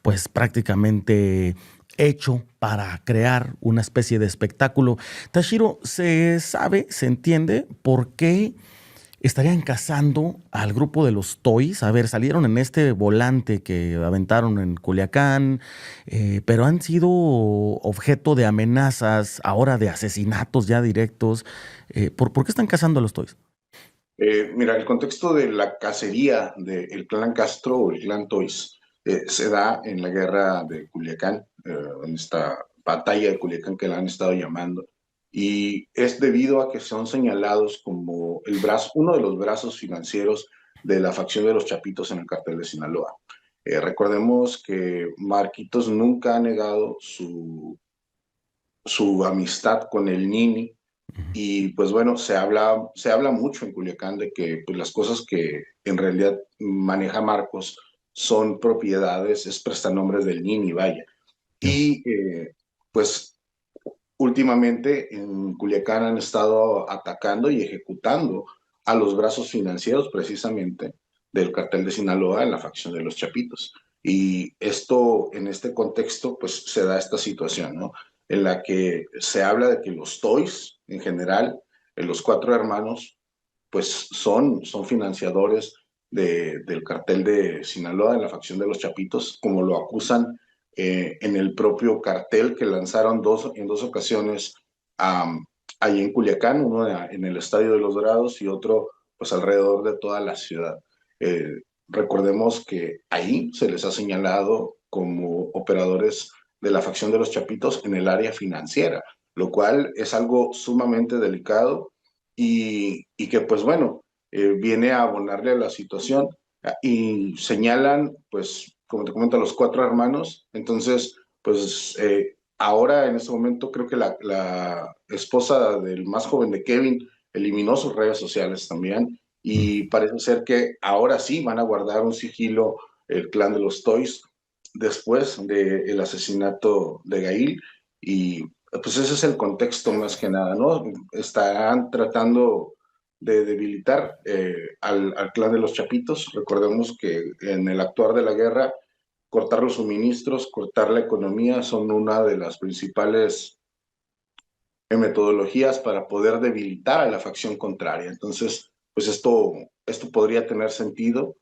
pues prácticamente hecho para crear una especie de espectáculo. Tashiro, ¿se sabe, se entiende por qué estarían cazando al grupo de los Toys? A ver, salieron en este volante que aventaron en Culiacán, pero han sido objeto de amenazas, ahora de asesinatos ya directos. ¿Por qué están cazando a los Toys? Mira, el contexto de la cacería del clan Castro o el clan Toys se da en la guerra de Culiacán, en esta batalla de Culiacán que la han estado llamando, y es debido a que son señalados como uno de los brazos financieros de la facción de los Chapitos en el cartel de Sinaloa. Recordemos que Marquitos nunca ha negado su amistad con el Nini. Y pues bueno, se habla mucho en Culiacán de que pues, las cosas que en realidad maneja Marcos son propiedades, es prestanombres del Nini, vaya. No. Y pues últimamente en Culiacán han estado atacando y ejecutando a los brazos financieros precisamente del cartel de Sinaloa en la facción de los Chapitos. Y esto, en este contexto, pues se da esta situación, ¿no? En la que se habla de que los Toys, en general, los cuatro hermanos, pues son financiadores del cartel de Sinaloa, en la facción de los Chapitos, como lo acusan en el propio cartel que lanzaron en dos ocasiones ahí en Culiacán, uno en el Estadio de los Dorados y otro pues alrededor de toda la ciudad. Recordemos que ahí se les ha señalado como operadores de la facción de los Chapitos en el área financiera, lo cual es algo sumamente delicado y que pues bueno, viene a abonarle a la situación y señalan pues como te comento a los 4 hermanos. Entonces pues ahora en este momento creo que la esposa del más joven de Kevin eliminó sus redes sociales también y parece ser que ahora sí van a guardar un sigilo el clan de los Toys después del asesinato de Gail y pues ese es el contexto más que nada, ¿no? Estarán tratando de debilitar al clan de los Chapitos. Recordemos que en el actuar de la guerra, cortar los suministros, cortar la economía son una de las principales metodologías para poder debilitar a la facción contraria. Entonces, pues esto podría tener sentido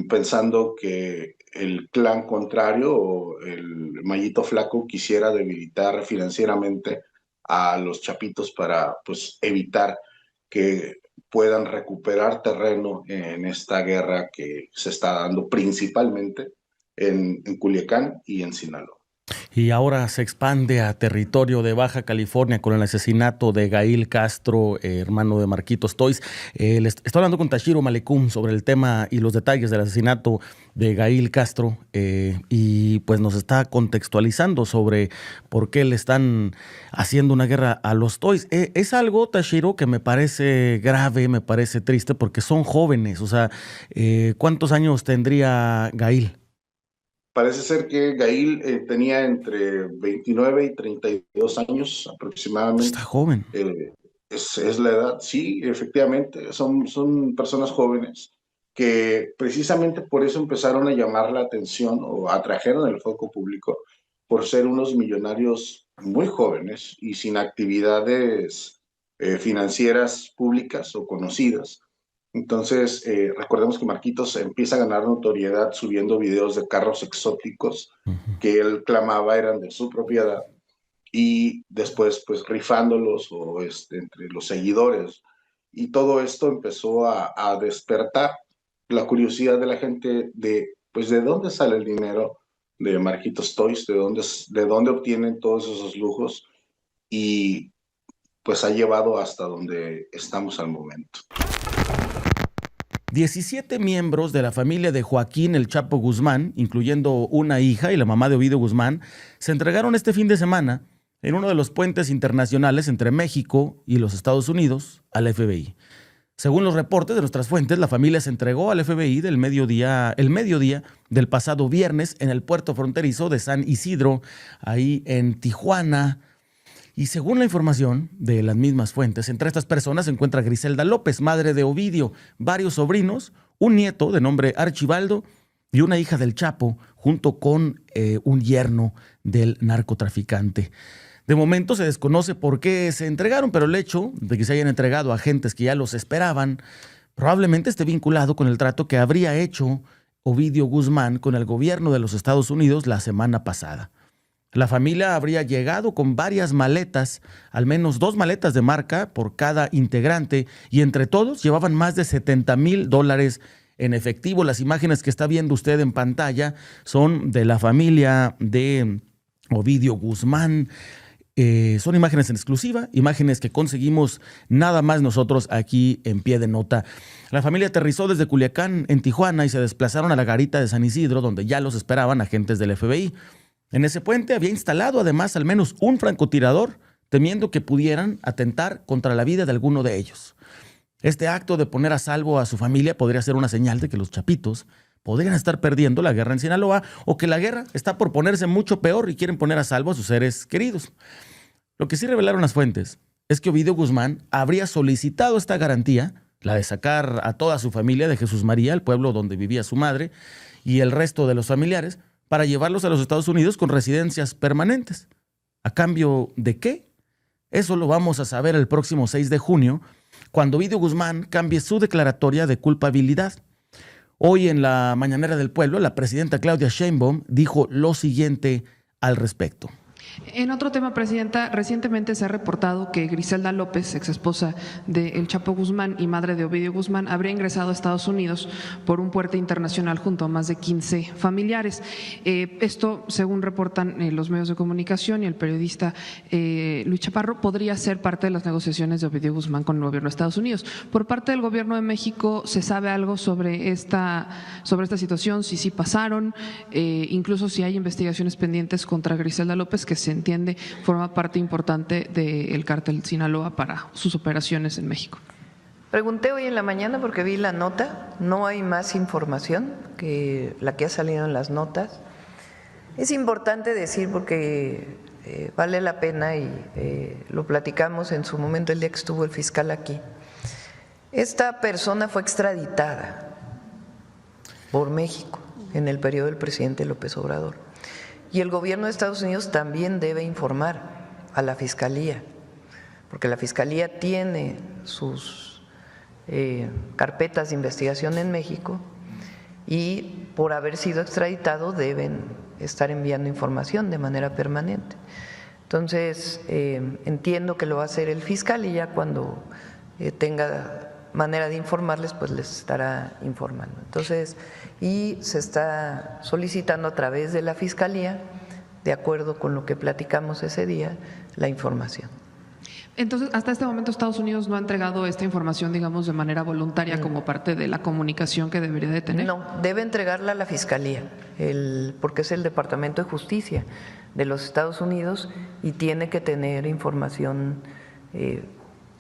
pensando que el clan contrario o el Mallito Flaco quisiera debilitar financieramente a los Chapitos para pues evitar que puedan recuperar terreno en esta guerra que se está dando principalmente en Culiacán y en Sinaloa. Y ahora se expande a territorio de Baja California con el asesinato de Gail Castro, hermano de Marquitos Toys. Estoy hablando con Tashiro Malecum sobre el tema y los detalles del asesinato de Gail Castro y pues nos está contextualizando sobre por qué le están haciendo una guerra a los Toys. Es algo, Tashiro, que me parece grave, me parece triste porque son jóvenes. O sea, ¿cuántos años tendría Gail? Parece ser que Gail tenía entre 29 y 32 años aproximadamente. Está joven. Es la edad, sí, efectivamente, son personas jóvenes que precisamente por eso empezaron a llamar la atención o atrajeron el foco público por ser unos millonarios muy jóvenes y sin actividades financieras públicas o conocidas. Entonces, recordemos que Marquitos empieza a ganar notoriedad subiendo videos de carros exóticos que él clamaba eran de su propiedad y después pues rifándolos o entre los seguidores. Y todo esto empezó a despertar la curiosidad de la gente de pues de dónde sale el dinero de Marquitos Toys, de dónde obtienen todos esos lujos y pues ha llevado hasta donde estamos al momento. 17 miembros de la familia de Joaquín El Chapo Guzmán, incluyendo una hija y la mamá de Ovidio Guzmán, se entregaron este fin de semana en uno de los puentes internacionales entre México y los Estados Unidos al FBI. Según los reportes de nuestras fuentes, la familia se entregó al FBI el mediodía del pasado viernes en el puerto fronterizo de San Isidro, ahí en Tijuana. Y según la información de las mismas fuentes, entre estas personas se encuentra Griselda López, madre de Ovidio, varios sobrinos, un nieto de nombre Archibaldo y una hija del Chapo, junto con un yerno del narcotraficante. De momento se desconoce por qué se entregaron, pero el hecho de que se hayan entregado a agentes que ya los esperaban probablemente esté vinculado con el trato que habría hecho Ovidio Guzmán con el gobierno de los Estados Unidos la semana pasada. La familia habría llegado con varias maletas, al menos 2 maletas de marca por cada integrante, y entre todos llevaban más de $70,000 en efectivo. Las imágenes que está viendo usted en pantalla son de la familia de Ovidio Guzmán. Son imágenes en exclusiva, imágenes que conseguimos nada más nosotros aquí en Pie de Nota. La familia aterrizó desde Culiacán en Tijuana y se desplazaron a la garita de San Isidro, donde ya los esperaban agentes del FBI. En ese puente había instalado además al menos un francotirador, temiendo que pudieran atentar contra la vida de alguno de ellos. Este acto de poner a salvo a su familia podría ser una señal de que los Chapitos podrían estar perdiendo la guerra en Sinaloa o que la guerra está por ponerse mucho peor y quieren poner a salvo a sus seres queridos. Lo que sí revelaron las fuentes es que Ovidio Guzmán habría solicitado esta garantía, la de sacar a toda su familia de Jesús María, el pueblo donde vivía su madre, y el resto de los familiares, para llevarlos a los Estados Unidos con residencias permanentes. ¿A cambio de qué? Eso lo vamos a saber el próximo 6 de junio, cuando Ovidio Guzmán cambie su declaratoria de culpabilidad. Hoy en la Mañanera del Pueblo, la presidenta Claudia Sheinbaum dijo lo siguiente al respecto. En otro tema, Presidenta, recientemente se ha reportado que Griselda López, exesposa de El Chapo Guzmán y madre de Ovidio Guzmán, habría ingresado a Estados Unidos por un puerto internacional junto a más de 15 familiares. Esto, según reportan los medios de comunicación y el periodista Luis Chaparro, podría ser parte de las negociaciones de Ovidio Guzmán con el gobierno de Estados Unidos. Por parte del gobierno de México, ¿se sabe algo sobre esta situación? Si sí pasaron, incluso si hay investigaciones pendientes contra Griselda López, que se entiende forma parte importante del cártel Sinaloa para sus operaciones en México. Pregunté hoy en la mañana porque vi la nota, no hay más información que la que ha salido en las notas. Es importante decir porque vale la pena y lo platicamos en su momento el día que estuvo el fiscal aquí. Esta persona fue extraditada por México en el periodo del presidente López Obrador. Y el gobierno de Estados Unidos también debe informar a la Fiscalía, porque la Fiscalía tiene sus carpetas de investigación en México y por haber sido extraditado deben estar enviando información de manera permanente. Entonces, entiendo que lo va a hacer el fiscal y ya cuando tenga manera de informarles, pues les estará informando. Entonces, y se está solicitando a través de la Fiscalía, de acuerdo con lo que platicamos ese día, la información. Entonces, hasta este momento Estados Unidos no ha entregado esta información, digamos, de manera voluntaria como parte de la comunicación que debería de tener. No, debe entregarla a la Fiscalía, porque es el Departamento de Justicia de los Estados Unidos y tiene que tener información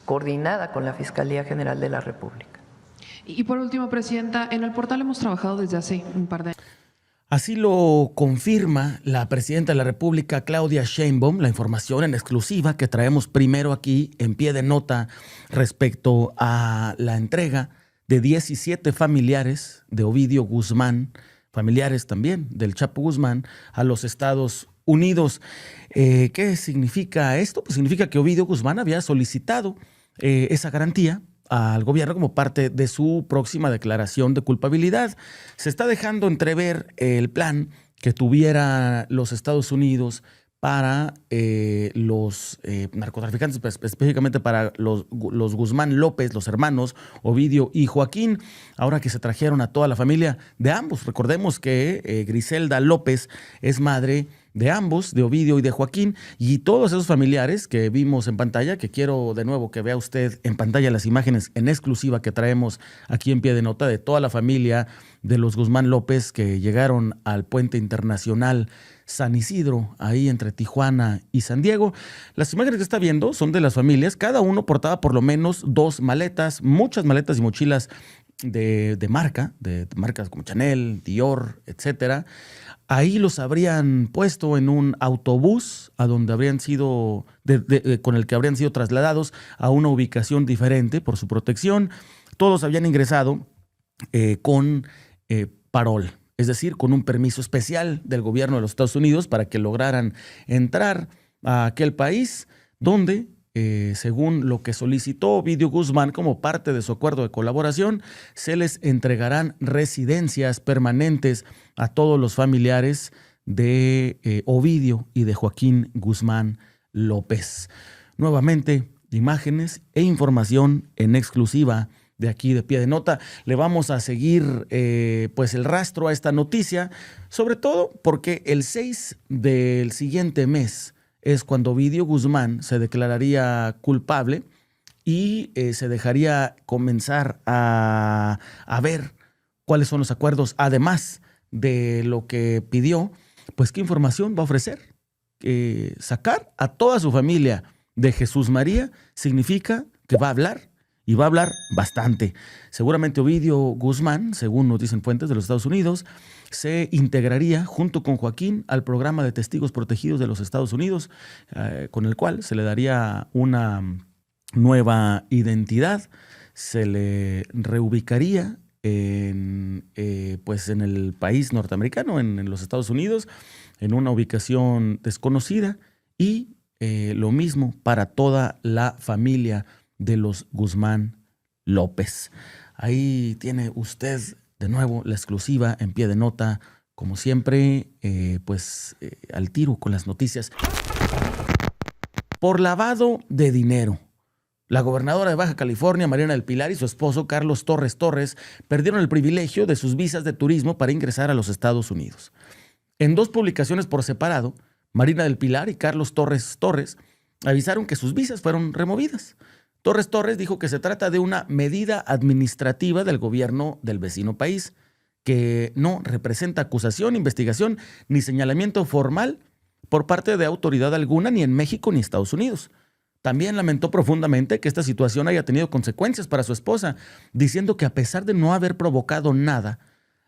coordinada con la Fiscalía General de la República. Y por último, Presidenta, en el portal hemos trabajado desde hace un par de años. Así lo confirma la presidenta de la República, Claudia Sheinbaum, la información en exclusiva que traemos primero aquí en pie de nota respecto a la entrega de 17 familiares de Ovidio Guzmán, familiares también del Chapo Guzmán, a los Estados Unidos. ¿Qué significa esto? Pues significa que Ovidio Guzmán había solicitado esa garantía al gobierno como parte de su próxima declaración de culpabilidad. Se está dejando entrever el plan que tuviera los Estados Unidos para los narcotraficantes, específicamente para los Guzmán López, los hermanos Ovidio y Joaquín, ahora que se trajeron a toda la familia de ambos. Recordemos que Griselda López es madre de ambos, de Ovidio y de Joaquín, y todos esos familiares que vimos en pantalla, que quiero de nuevo que vea usted en pantalla las imágenes en exclusiva que traemos aquí en pie de nota de toda la familia de los Guzmán López que llegaron al puente internacional San Isidro, ahí entre Tijuana y San Diego. Las imágenes que está viendo son de las familias, cada uno portaba por lo menos 2 maletas, muchas maletas y mochilas de marcas como Chanel, Dior, etcétera. Ahí los habrían puesto en un autobús a donde habrían sido, con el que habrían sido trasladados a una ubicación diferente por su protección. Todos habían ingresado con parol, es decir, con un permiso especial del gobierno de los Estados Unidos para que lograran entrar a aquel país donde, según lo que solicitó Ovidio Guzmán como parte de su acuerdo de colaboración, se les entregarán residencias permanentes a todos los familiares de Ovidio y de Joaquín Guzmán López. Nuevamente, imágenes e información en exclusiva de aquí de pie de nota. Le vamos a seguir pues el rastro a esta noticia, sobre todo porque el 6 del siguiente mes es cuando Ovidio Guzmán se declararía culpable y se dejaría comenzar a ver cuáles son los acuerdos, además de lo que pidió, pues qué información va a ofrecer. Sacar a toda su familia de Jesús María significa que va a hablar, y va a hablar bastante. Seguramente Ovidio Guzmán, según nos dicen fuentes de los Estados Unidos, se integraría junto con Joaquín al programa de testigos protegidos de los Estados Unidos, con el cual se le daría una nueva identidad, se le reubicaría pues en el país norteamericano, en los Estados Unidos, en una ubicación desconocida, y lo mismo para toda la familia de los Guzmán López. Ahí tiene usted de nuevo la exclusiva en pie de nota, como siempre, al tiro con las noticias. por lavado de dinero. La gobernadora de Baja California, Marina del Pilar, y su esposo, Carlos Torres Torres, perdieron el privilegio de sus visas de turismo para ingresar a los Estados Unidos. En 2 publicaciones por separado, Marina del Pilar y Carlos Torres Torres avisaron que sus visas fueron removidas. Torres Torres dijo que se trata de una medida administrativa del gobierno del vecino país, que no representa acusación, investigación ni señalamiento formal por parte de autoridad alguna, ni en México ni Estados Unidos. También lamentó profundamente que esta situación haya tenido consecuencias para su esposa, diciendo que a pesar de no haber provocado nada,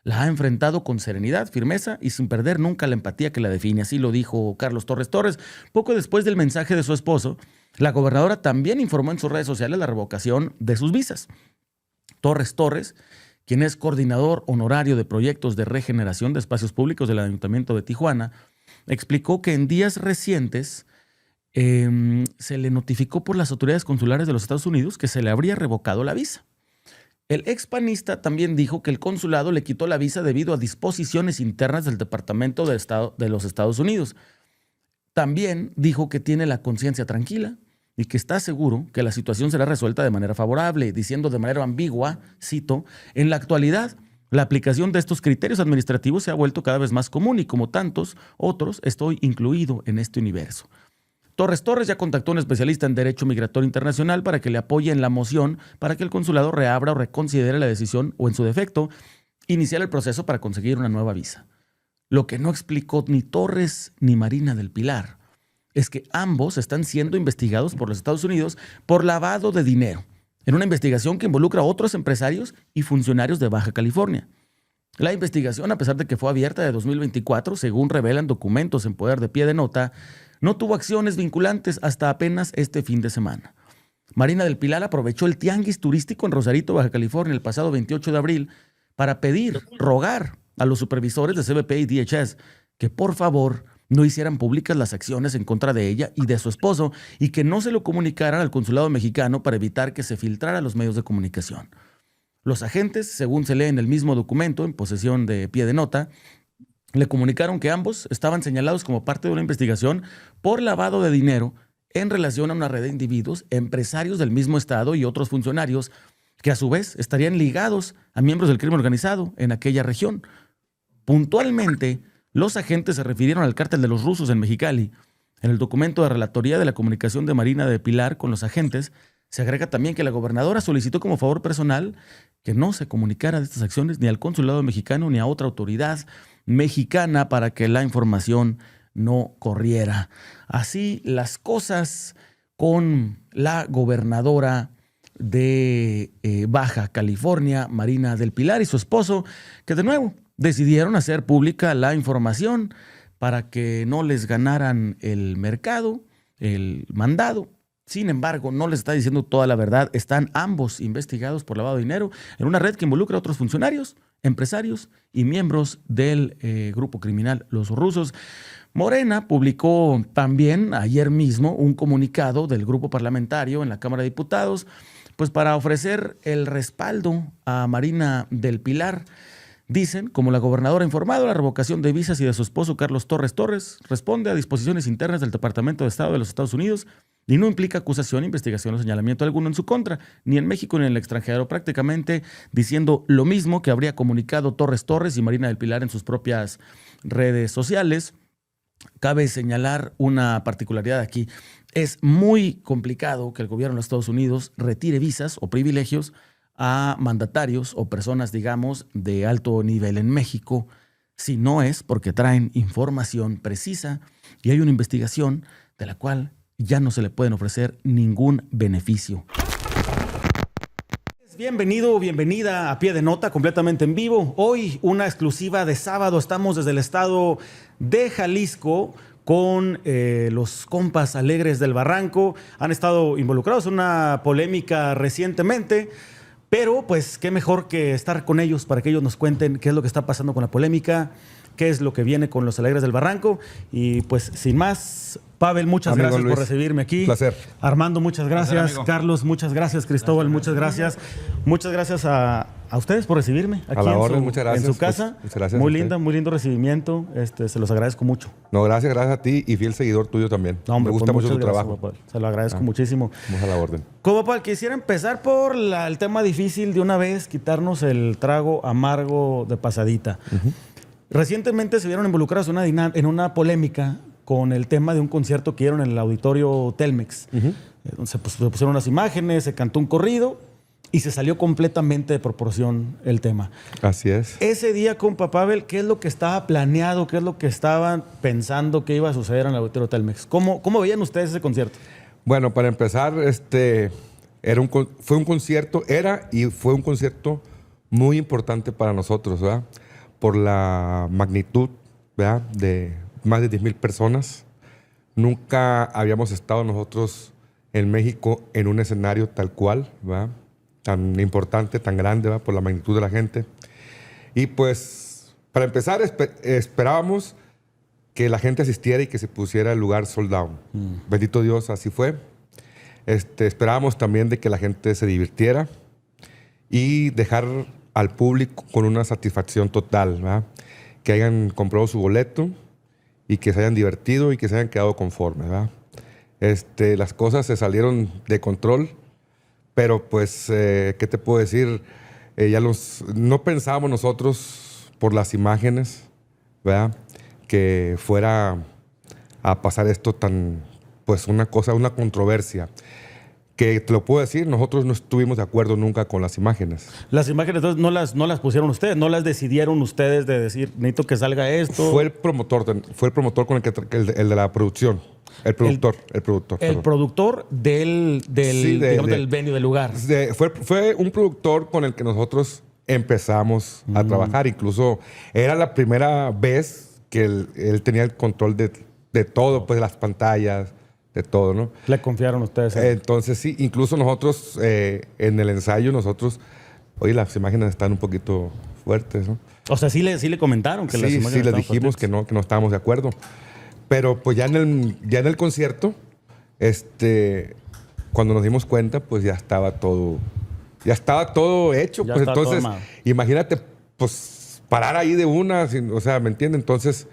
la ha enfrentado con serenidad, firmeza y sin perder nunca la empatía que la define. Así lo dijo Carlos Torres Torres. Poco después del mensaje de su esposo, la gobernadora también informó en sus redes sociales la revocación de sus visas. Torres Torres, quien es coordinador honorario de proyectos de regeneración de espacios públicos del Ayuntamiento de Tijuana, explicó que en días recientes se le notificó por las autoridades consulares de los Estados Unidos que se le habría revocado la visa. El expanista también dijo que el consulado le quitó la visa debido a disposiciones internas del Departamento de Estado de los Estados Unidos. También dijo que tiene la conciencia tranquila y que está seguro que la situación será resuelta de manera favorable, diciendo de manera ambigua, cito, en la actualidad, la aplicación de estos criterios administrativos se ha vuelto cada vez más común y como tantos otros estoy incluido en este universo. Torres Torres ya contactó a un especialista en Derecho Migratorio Internacional para que le apoye en la moción para que el consulado reabra o reconsidere la decisión o, en su defecto, iniciar el proceso para conseguir una nueva visa. Lo que no explicó ni Torres ni Marina del Pilar es que ambos están siendo investigados por los Estados Unidos por lavado de dinero, en una investigación que involucra a otros empresarios y funcionarios de Baja California. La investigación, a pesar de que fue abierta de 2024, según revelan documentos en poder de Pie de Nota, no tuvo acciones vinculantes hasta apenas este fin de semana. Marina del Pilar aprovechó el tianguis turístico en Rosarito, Baja California, el pasado 28 de abril para rogar a los supervisores de CBP y DHS que por favor no hicieran públicas las acciones en contra de ella y de su esposo y que no se lo comunicaran al consulado mexicano para evitar que se filtrara a los medios de comunicación. Los agentes, según se lee en el mismo documento, en posesión de Pie de Nota, le comunicaron que ambos estaban señalados como parte de una investigación por lavado de dinero en relación a una red de individuos, empresarios del mismo estado y otros funcionarios que a su vez estarían ligados a miembros del crimen organizado en aquella región. Puntualmente, los agentes se refirieron al cártel de los rusos en Mexicali. En el documento de relatoría de la comunicación de Marina de Pilar con los agentes, se agrega también que la gobernadora solicitó como favor personal que no se comunicara de estas acciones ni al consulado mexicano ni a otra autoridad mexicana para que la información no corriera. Así las cosas con la gobernadora de Baja California, Marina del Pilar, y su esposo, que de nuevo decidieron hacer pública la información para que no les ganaran el mercado, el mandado. Sin embargo, no les está diciendo toda la verdad. Están ambos investigados por lavado de dinero en una red que involucra a otros funcionarios, empresarios y miembros del grupo criminal Los Rusos. Morena publicó también ayer mismo un comunicado del grupo parlamentario en la Cámara de Diputados, pues para ofrecer el respaldo a Marina del Pilar. Dicen, como la gobernadora ha informado, la revocación de visas y de su esposo Carlos Torres Torres responde a disposiciones internas del Departamento de Estado de los Estados Unidos y no implica acusación, investigación o señalamiento alguno en su contra, ni en México ni en el extranjero, prácticamente diciendo lo mismo que habría comunicado Torres Torres y Marina del Pilar en sus propias redes sociales. Cabe señalar una particularidad aquí. Es muy complicado que el gobierno de los Estados Unidos retire visas o privilegios a mandatarios o personas, digamos, de alto nivel en México, si no es porque traen información precisa y hay una investigación de la cual ya no se le pueden ofrecer ningún beneficio. Bienvenido o bienvenida a Pie de Nota, completamente en vivo. Hoy una exclusiva de sábado. Estamos desde el estado de Jalisco con los compas Alegres del Barranco. Han estado involucrados en una polémica recientemente, pero pues qué mejor que estar con ellos para que ellos nos cuenten qué es lo que está pasando con la polémica, qué es lo que viene con los Alegres del Barranco. Y pues sin más, Pavel, muchas gracias por recibirme aquí. Placer. Armando, muchas gracias. Carlos, muchas gracias. Cristóbal, muchas gracias. Muchas gracias a a ustedes por recibirme aquí A la orden, en muchas gracias. su casa. Muchas gracias Muy a usted. linda, muy lindo recibimiento. Se los agradezco mucho. No, gracias a ti y fiel seguidor tuyo también. No, hombre, Me gusta pues mucho tu muchas gracias, trabajo. Papal. Se lo agradezco muchísimo. Vamos a la orden. Como Papal, quisiera empezar por el tema difícil de una vez, quitarnos el trago amargo de pasadita. Recientemente se vieron involucrados en una polémica con el tema de un concierto que dieron en el auditorio Telmex. Se pusieron unas imágenes, se cantó un corrido y se salió completamente de proporción el tema. Así es. Ese día, compa Pavel, ¿qué es lo que estaba planeado? ¿Qué es lo que estaban pensando que iba a suceder en el auditorio Telmex? ¿Cómo veían ustedes ese concierto? Bueno, para empezar, fue un concierto muy importante para nosotros, ¿verdad? Por la magnitud, ¿verdad? De más de 10,000 personas. Nunca habíamos estado nosotros en México en un escenario tal cual, ¿verdad? Tan importante, tan grande, ¿verdad? Por la magnitud de la gente. Y pues, para empezar, esperábamos que la gente asistiera y que se pusiera el lugar sold out. Bendito Dios, así fue. Esperábamos también de que la gente se divirtiera y dejar al público con una satisfacción total, ¿verdad? Que hayan comprado su boleto y que se hayan divertido y que se hayan quedado conformes, ¿verdad? Las cosas se salieron de control, pero pues, ¿qué te puedo decir? No pensábamos nosotros por las imágenes, ¿verdad? Que fuera a pasar esto tan, pues una controversia. Que te lo puedo decir, nosotros no estuvimos de acuerdo nunca con las imágenes. Las imágenes entonces no las pusieron ustedes, no las decidieron ustedes de decir, necesito que salga esto. Fue el promotor con el de la producción. El productor. El perdón. productor del venue, del lugar. Fue un productor con el que nosotros empezamos a trabajar. Incluso era la primera vez que él tenía el control de todo, pues de las pantallas, de todo, ¿no? Le confiaron ustedes. Entonces sí, incluso nosotros en el ensayo, oye, las imágenes están un poquito fuertes, ¿no? O sea, sí le comentaron que las imágenes sí, le estaban dijimos fuertes. que no estábamos de acuerdo. Pero pues ya en el concierto, cuando nos dimos cuenta, pues ya estaba todo hecho. Ya Pues estaba todo entonces, armado. imagínate, pues parar ahí de una, o sea, ¿me entiendes? Entonces,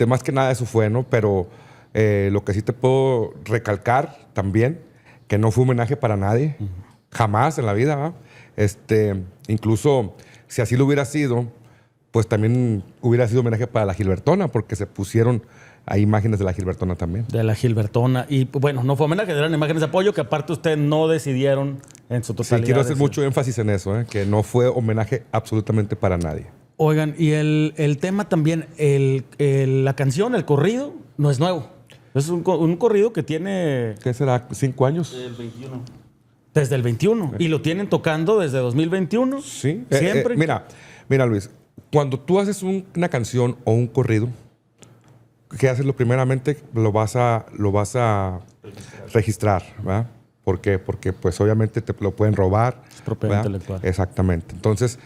más que nada eso fue, ¿no? Pero lo que sí te puedo recalcar también, que no fue homenaje para nadie, jamás en la vida, ¿va? Incluso si así lo hubiera sido, pues también hubiera sido homenaje para la Gilbertona, porque se pusieron ahí imágenes de la Gilbertona también. De la Gilbertona. Y bueno, no fue homenaje, eran imágenes de apoyo que aparte ustedes no decidieron en su totalidad. Sí, quiero hacer decir. mucho énfasis en eso, que no fue homenaje absolutamente para nadie. Oigan, y el tema también, la canción, el corrido, no es nuevo. Es un corrido que tiene... ¿Qué será? ¿5 años? Desde el 21. Y lo tienen tocando desde 2021. Sí. Siempre. Mira, Luis, cuando tú haces una canción o un corrido, ¿qué haces? Primeramente lo vas a registrar, ¿verdad? ¿Por qué? Porque pues obviamente te lo pueden robar. Es propiedad ¿verdad? intelectual. Exactamente. Entonces,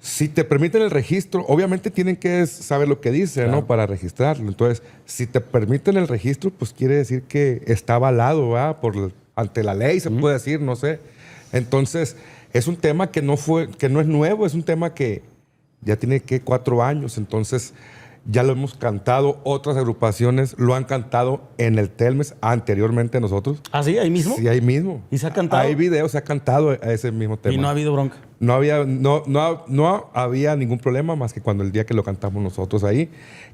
si te permiten el registro, obviamente tienen que saber lo que dice, Claro. ¿no? Para registrarlo. Entonces, si te permiten el registro, pues quiere decir que está avalado, ¿verdad? Ante la ley, se puede decir, no sé. Entonces, es un tema que no es nuevo, es un tema que ya tiene 4 años. Entonces, ya lo hemos cantado, otras agrupaciones lo han cantado en el Telmex anteriormente a nosotros. ¿Ah, sí? ¿Ahí mismo? Sí, ahí mismo. ¿Y se ha cantado? Hay videos, se ha cantado a ese mismo tema. Y no ha habido bronca. No había ningún problema más que cuando el día que lo cantamos nosotros ahí,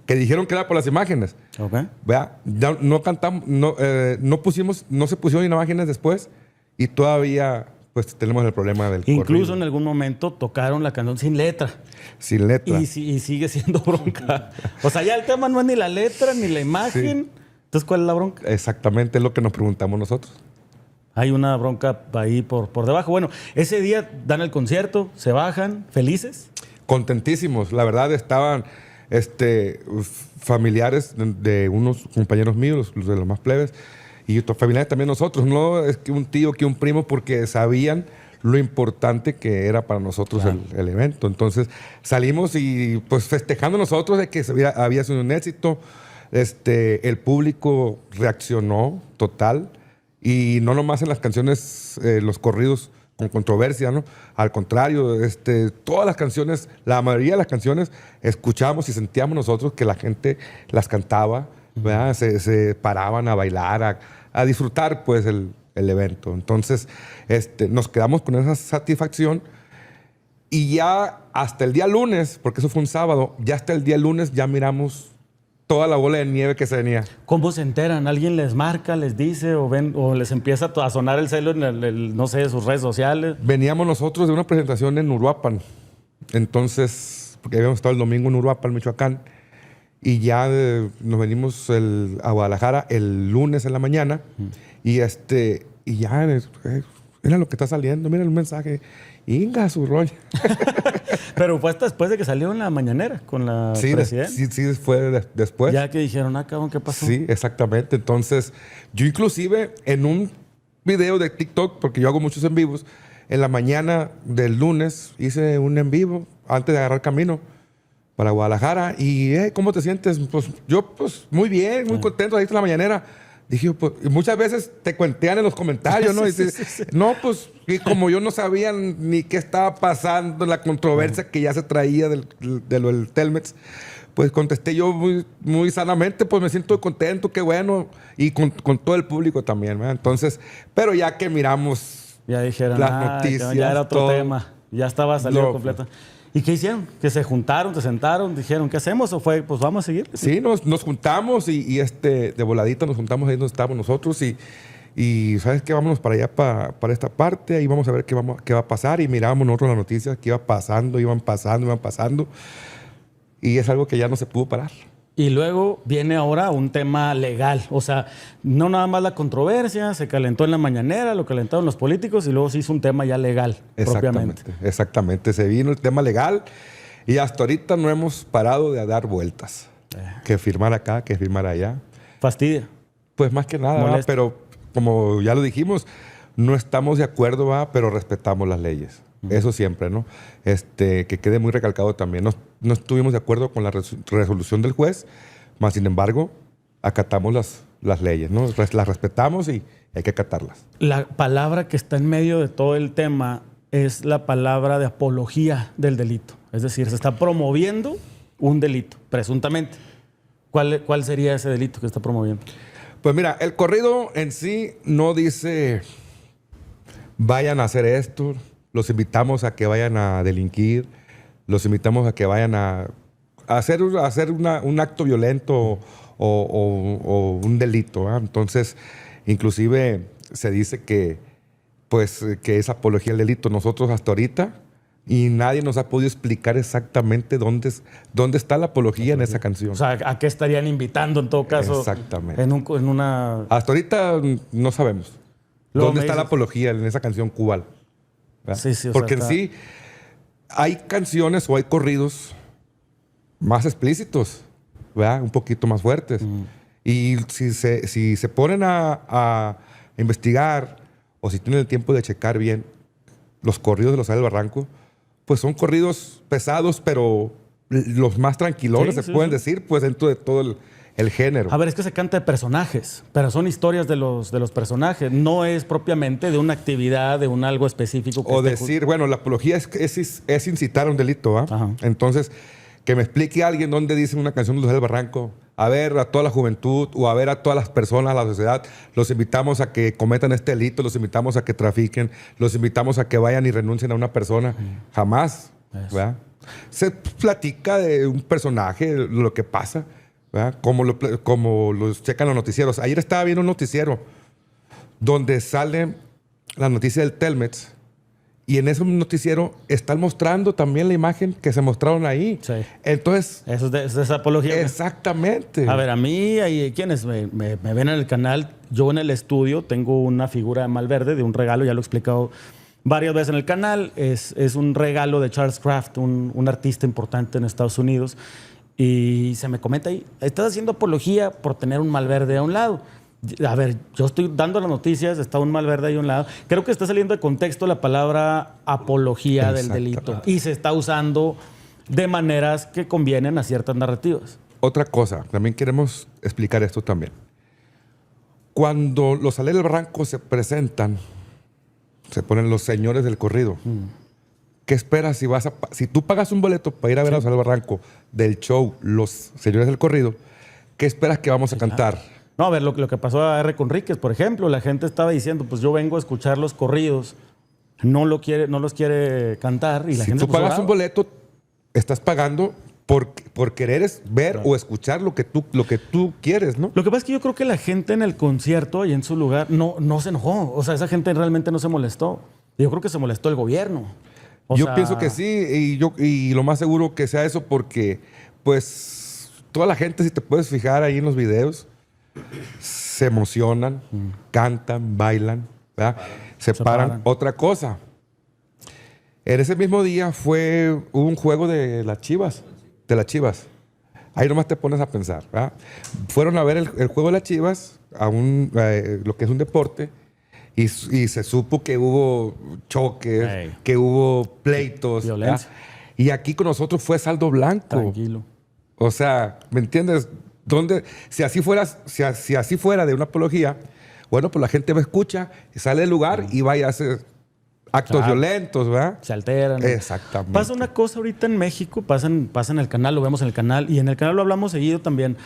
que dijeron que era por las imágenes. Ok. Vea, ya no cantamos, no se pusieron imágenes después y todavía pues tenemos el problema del Incluso corrido. en algún momento tocaron la canción sin letra. Sin letra. Y sigue siendo bronca. O sea, ya el tema no es ni la letra ni la imagen. Sí. Entonces, ¿cuál es la bronca? Exactamente es lo que nos preguntamos nosotros. Hay una bronca ahí por debajo. Bueno, ese día dan el concierto, se bajan, felices. Contentísimos. La verdad estaban familiares de unos compañeros míos, los de los más plebes, y otros familiares también nosotros. No es que un tío, que un primo, porque sabían lo importante que era para nosotros Claro. el evento. Entonces salimos y pues festejando nosotros de que había sido un éxito. El público reaccionó total. Y no nomás en las canciones, los corridos en controversia, ¿no? Al contrario, todas las canciones, la mayoría de las canciones, escuchábamos y sentíamos nosotros que la gente las cantaba, ¿verdad? Se paraban a bailar, a disfrutar, pues, el evento. Entonces, nos quedamos con esa satisfacción y ya hasta el día lunes, porque eso fue un sábado, ya hasta el día lunes ya miramos toda la bola de nieve que se venía. ¿Cómo se enteran? ¿Alguien les marca, les dice o ven o les empieza a sonar el celo en no sé, sus redes sociales? Veníamos nosotros de una presentación en Uruapan. Entonces, porque habíamos estado el domingo en Uruapan, Michoacán, y ya nos venimos a Guadalajara el lunes en la mañana y ya mira lo que está saliendo, mira el mensaje. Inga, su rollo. Pero fue hasta después de que salió en la mañanera con la presidenta. Sí, fue después. Ya que dijeron, cabrón, ¿qué pasó? Sí, exactamente. Entonces, yo inclusive en un video de TikTok, porque yo hago muchos en vivos, en la mañana del lunes hice un en vivo antes de agarrar camino para Guadalajara. Y, ¿cómo te sientes? Pues yo, pues, muy bien, muy contento. Ahí está la mañanera. Dije, pues, y muchas veces te cuentean en los comentarios, ¿no? Y dices, no, pues, y como yo no sabía ni qué estaba pasando, la controversia que ya se traía de lo del Telmex, pues contesté yo muy, muy sanamente, pues me siento contento, qué bueno, y con todo el público también, ¿verdad? Entonces, pero ya que miramos ya dijeron, las noticias, ya era otro todo, tema, ya estaba saliendo completa. ¿Y qué hicieron? ¿Que se juntaron, se sentaron, dijeron, ¿qué hacemos? ¿O fue, pues vamos a seguir? Sí, nos juntamos y de voladita nos juntamos ahí donde estábamos nosotros y ¿sabes qué? Vámonos para allá, para esta parte, ahí vamos a ver qué va a pasar. Y mirábamos nosotros las noticias que iban pasando. Y es algo que ya no se pudo parar. Y luego viene ahora un tema legal. O sea, no nada más la controversia, se calentó en la mañanera, lo calentaron los políticos y luego se hizo un tema ya legal, propiamente. Exactamente. Se vino el tema legal y hasta ahorita no hemos parado de dar vueltas. Que firmar acá, que firmar allá. Fastidia. Pues más que nada, ¿verdad? Pero como ya lo dijimos, no estamos de acuerdo, ¿verdad? Pero respetamos las leyes. Eso siempre, ¿no? Que quede muy recalcado también. No estuvimos de acuerdo con la resolución del juez, mas sin embargo, acatamos las leyes, ¿no? Las respetamos y hay que acatarlas. La palabra que está en medio de todo el tema es la palabra de apología del delito. Es decir, se está promoviendo un delito, presuntamente. ¿Cuál sería ese delito que está promoviendo? Pues mira, el corrido en sí no dice vayan a hacer esto. Los invitamos a que vayan a delinquir, los invitamos a que vayan a hacer un acto violento o un delito, ¿eh? Entonces, inclusive se dice que es apología al delito. Nosotros hasta ahorita, y nadie nos ha podido explicar exactamente dónde está la apología en esa canción. O sea, ¿a qué estarían invitando en todo caso? Exactamente. En una... Hasta ahorita no sabemos dónde está la apología en esa canción cubana. Sí, porque en sí hay canciones o hay corridos más explícitos, ¿verdad? Un poquito más fuertes. Y si se ponen a investigar o si tienen el tiempo de checar bien los corridos de los Sales del Barranco, pues son corridos pesados, pero los más tranquilones se pueden decir, pues dentro de todo el género. A ver, es que se canta de personajes, pero son historias de los personajes. No es propiamente de una actividad, de un algo específico. O decir, bueno, la apología es incitar a un delito, ¿ah? Entonces, que me explique alguien dónde dice una canción de Los del Barranco. A ver, a toda la juventud o a ver a todas las personas, a la sociedad, los invitamos a que cometan este delito, los invitamos a que trafiquen, los invitamos a que vayan y renuncien a una persona. Jamás, ¿verdad? Se platica de un personaje, lo que pasa, ¿verdad? Como los checan los noticieros. Ayer estaba viendo un noticiero donde sale la noticia del Telmex y en ese noticiero están mostrando también la imagen que se mostraron ahí. Sí. Entonces... Eso es de esa apología. Exactamente. A ver, a mí, hay quienes me ven en el canal, yo en el estudio tengo una figura de Malverde, de un regalo, ya lo he explicado varias veces en el canal. Es un regalo de Charles Kraft, un artista importante en Estados Unidos. Y se me comenta ahí, estás haciendo apología por tener un Malverde a un lado. A ver, yo estoy dando las noticias, está un Malverde ahí a un lado. Creo que está saliendo de contexto la palabra apología del delito. Y se está usando de maneras que convienen a ciertas narrativas. Otra cosa, también queremos explicar esto también. Cuando los Sales del Barranco se presentan, Se ponen los señores del corrido. ¿Qué esperas si tú pagas un boleto para ir a ver a José Barranco del show Los Señores del Corrido? ¿Qué esperas que vamos a cantar? No, a ver, lo que pasó a R. Conríquez, por ejemplo, la gente estaba diciendo, pues yo vengo a escuchar los corridos, no los quiere cantar. Y la gente Si tú pues, pagas un boleto, estás pagando por querer ver o escuchar lo que tú quieres, ¿no? Lo que pasa es que yo creo que la gente en el concierto y en su lugar no se enojó. O sea, esa gente realmente no se molestó. Yo creo que se molestó el gobierno. Yo pienso que sí, y lo más seguro que sea eso porque, pues, toda la gente, si te puedes fijar ahí en los videos, se emocionan, cantan, bailan, ¿verdad? Se paran. Otra cosa, en ese mismo día hubo un juego de las Chivas. Ahí nomás te pones a pensar, ¿verdad? Fueron a ver el juego de las Chivas, lo que es un deporte, y se supo que hubo choques, que hubo pleitos. Violencia. ¿verdad? Y aquí con nosotros fue saldo blanco. Tranquilo. O sea, ¿me entiendes? Si así fuera de una apología, bueno, pues la gente me escucha, sale del lugar y vaya a hacer actos violentos, ¿verdad? Se alteran. Exactamente. Pasa una cosa ahorita en México, pasa en el canal, lo vemos en el canal, y en el canal lo hablamos seguido también.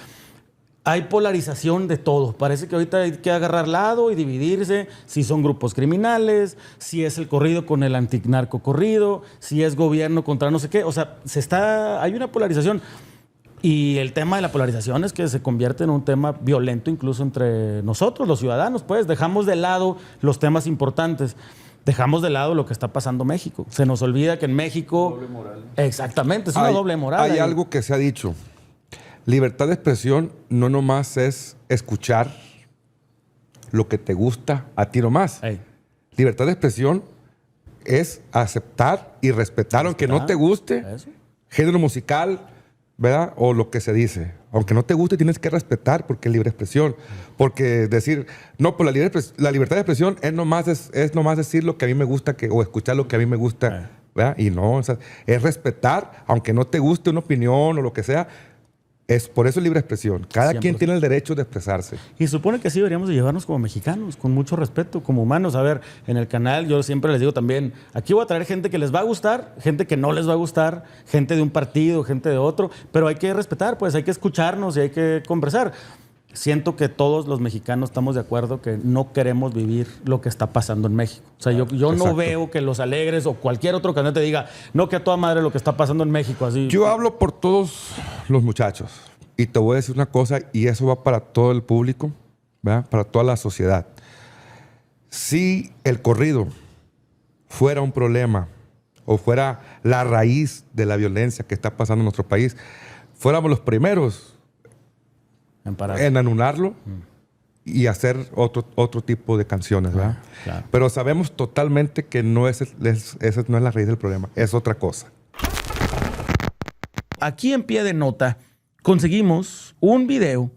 Hay polarización de todo. Parece que ahorita hay que agarrar lado y dividirse si son grupos criminales, si es el corrido con el antinarco corrido, si es gobierno contra no sé qué. O sea, hay una polarización. Y el tema de la polarización es que se convierte en un tema violento incluso entre nosotros, los ciudadanos. Pues dejamos de lado los temas importantes. Dejamos de lado lo que está pasando en México. Se nos olvida que en México... Doble moral. Exactamente, es una doble moral. Hay algo que se ha dicho. Libertad de expresión no nomás es escuchar lo que te gusta a ti nomás. Libertad de expresión es aceptar y respetar, aunque no te guste, género musical, ¿verdad? O lo que se dice. Aunque no te guste, tienes que respetar porque es libre expresión. Porque decir, no, pues la libertad de expresión es nomás decir lo que a mí me gusta o escuchar lo que a mí me gusta, ¿verdad? Y no, o sea, es respetar, aunque no te guste una opinión o lo que sea. Por eso es libre expresión. Cada 100%. Quien tiene el derecho de expresarse. Y supone que así deberíamos de llevarnos como mexicanos, con mucho respeto, como humanos. A ver, en el canal yo siempre les digo también, aquí voy a traer gente que les va a gustar, gente que no les va a gustar, gente de un partido, gente de otro, pero hay que respetar, pues hay que escucharnos y hay que conversar. Siento que todos los mexicanos estamos de acuerdo que no queremos vivir lo que está pasando en México. O sea, yo no veo que los Alegres o cualquier otro canal te diga, no, que a toda madre lo que está pasando en México. Así. Yo hablo por todos los muchachos y te voy a decir una cosa, y eso va para todo el público, ¿verdad? Para toda la sociedad. Si el corrido fuera un problema o fuera la raíz de la violencia que está pasando en nuestro país, fuéramos los primeros en anularlo y hacer otro tipo de canciones, ¿verdad? Claro. Pero sabemos totalmente que esa no es la raíz del problema, es otra cosa. Aquí en Pie de Nota conseguimos un video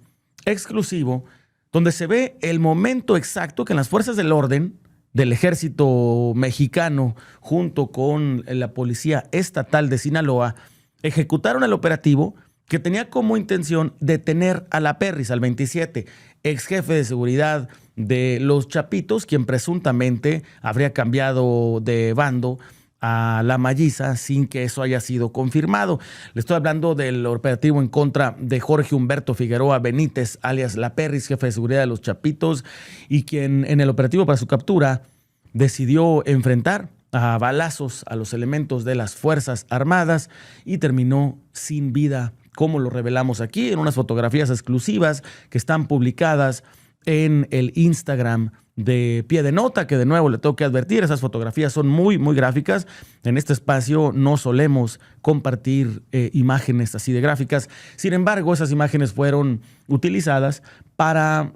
exclusivo donde se ve el momento exacto que en las fuerzas del orden del ejército mexicano junto con la policía estatal de Sinaloa ejecutaron el operativo que tenía como intención detener a La Perris, al 27, ex jefe de seguridad de Los Chapitos, quien presuntamente habría cambiado de bando a La Malliza sin que eso haya sido confirmado. Le estoy hablando del operativo en contra de Jorge Humberto Figueroa Benítez, alias La Perris, jefe de seguridad de Los Chapitos, y quien en el operativo para su captura decidió enfrentar a balazos a los elementos de las Fuerzas Armadas y terminó sin vida, como lo revelamos aquí en unas fotografías exclusivas que están publicadas en el Instagram de Pie de Nota, que de nuevo le tengo que advertir, esas fotografías son muy, muy gráficas. En este espacio no solemos compartir imágenes así de gráficas. Sin embargo, esas imágenes fueron utilizadas para,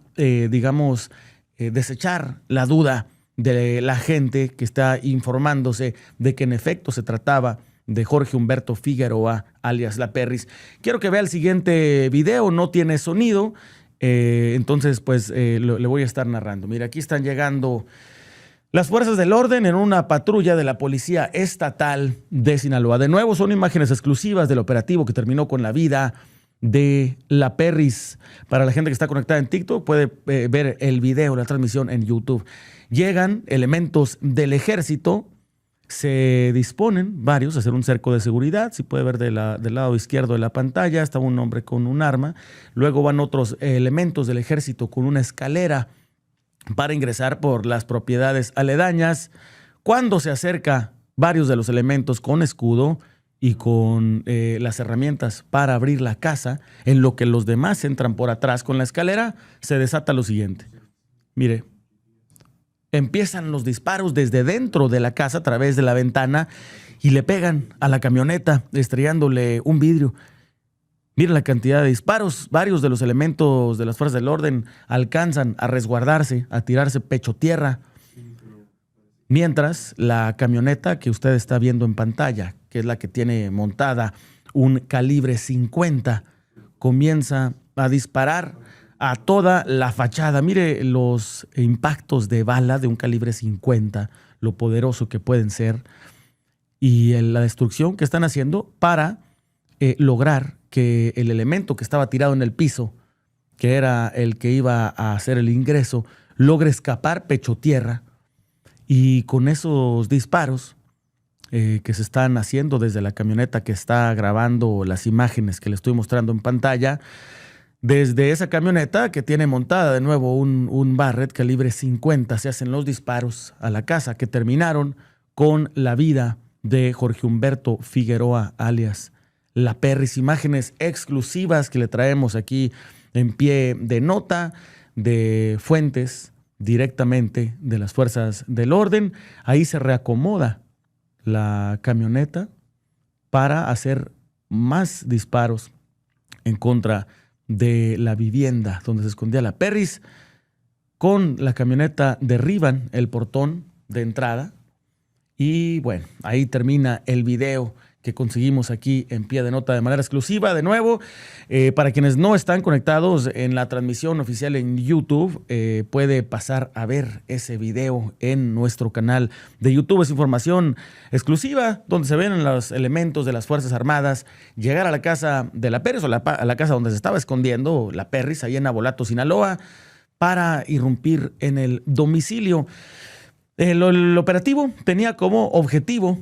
desechar la duda de la gente que está informándose de que en efecto se trataba de Jorge Humberto Figueroa, alias La Perris. Quiero que vea el siguiente video, no tiene sonido, entonces pues le voy a estar narrando. Mira, aquí están llegando las fuerzas del orden en una patrulla de la Policía Estatal de Sinaloa. De nuevo son imágenes exclusivas del operativo que terminó con la vida de La Perris. Para la gente que está conectada en TikTok, puede ver el video, la transmisión en YouTube. Llegan elementos del ejército, se disponen varios a hacer un cerco de seguridad. Si puede ver del lado izquierdo de la pantalla, está un hombre con un arma. Luego van otros elementos del ejército con una escalera para ingresar por las propiedades aledañas. Cuando se acerca varios de los elementos con escudo y con las herramientas para abrir la casa, en lo que los demás entran por atrás con la escalera, se desata lo siguiente. Mire, empiezan los disparos desde dentro de la casa a través de la ventana y le pegan a la camioneta, estrellándole un vidrio. Mire la cantidad de disparos. Varios de los elementos de las fuerzas del orden alcanzan a resguardarse, a tirarse pecho tierra. Mientras la camioneta que usted está viendo en pantalla, que es la que tiene montada un calibre 50, comienza a disparar a toda la fachada. Mire los impactos de bala de un calibre 50, lo poderoso que pueden ser, y la destrucción que están haciendo para lograr que el elemento que estaba tirado en el piso, que era el que iba a hacer el ingreso, logre escapar pecho tierra. Y con esos disparos que se están haciendo desde la camioneta que está grabando las imágenes que le estoy mostrando en pantalla, desde esa camioneta que tiene montada de nuevo un Barrett calibre 50, se hacen los disparos a la casa que terminaron con la vida de Jorge Humberto Figueroa, alias La Perris. Imágenes exclusivas que le traemos aquí en pie de nota de fuentes directamente de las fuerzas del orden. Ahí se reacomoda la camioneta para hacer más disparos en contra de la vivienda donde se escondía La Perris. Con la camioneta derriban el portón de entrada y bueno, ahí termina el video que conseguimos aquí en pie de nota de manera exclusiva. De nuevo, para quienes no están conectados en la transmisión oficial en YouTube, puede pasar a ver ese video en nuestro canal de YouTube. Es información exclusiva donde se ven los elementos de las Fuerzas Armadas llegar a la casa de La Perris, o a la casa donde se estaba escondiendo La Perris, ahí en Navolato, Sinaloa, para irrumpir en el domicilio. El operativo tenía como objetivo,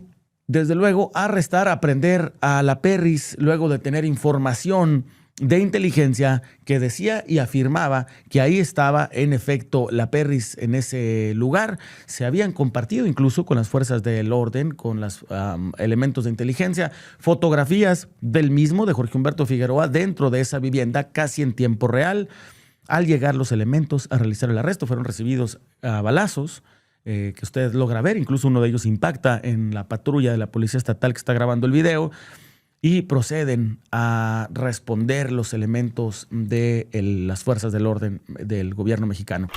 desde luego, arrestar, aprender a La Perris luego de tener información de inteligencia que decía y afirmaba que ahí estaba en efecto La Perris en ese lugar. Se habían compartido incluso con las fuerzas del orden, con los elementos de inteligencia, fotografías del mismo, de Jorge Humberto Figueroa, dentro de esa vivienda casi en tiempo real. Al llegar los elementos a realizar el arresto, fueron recibidos a balazos, que usted logra ver. Incluso uno de ellos impacta en la patrulla de la Policía Estatal que está grabando el video, y proceden a responder los elementos de las fuerzas del orden del gobierno mexicano.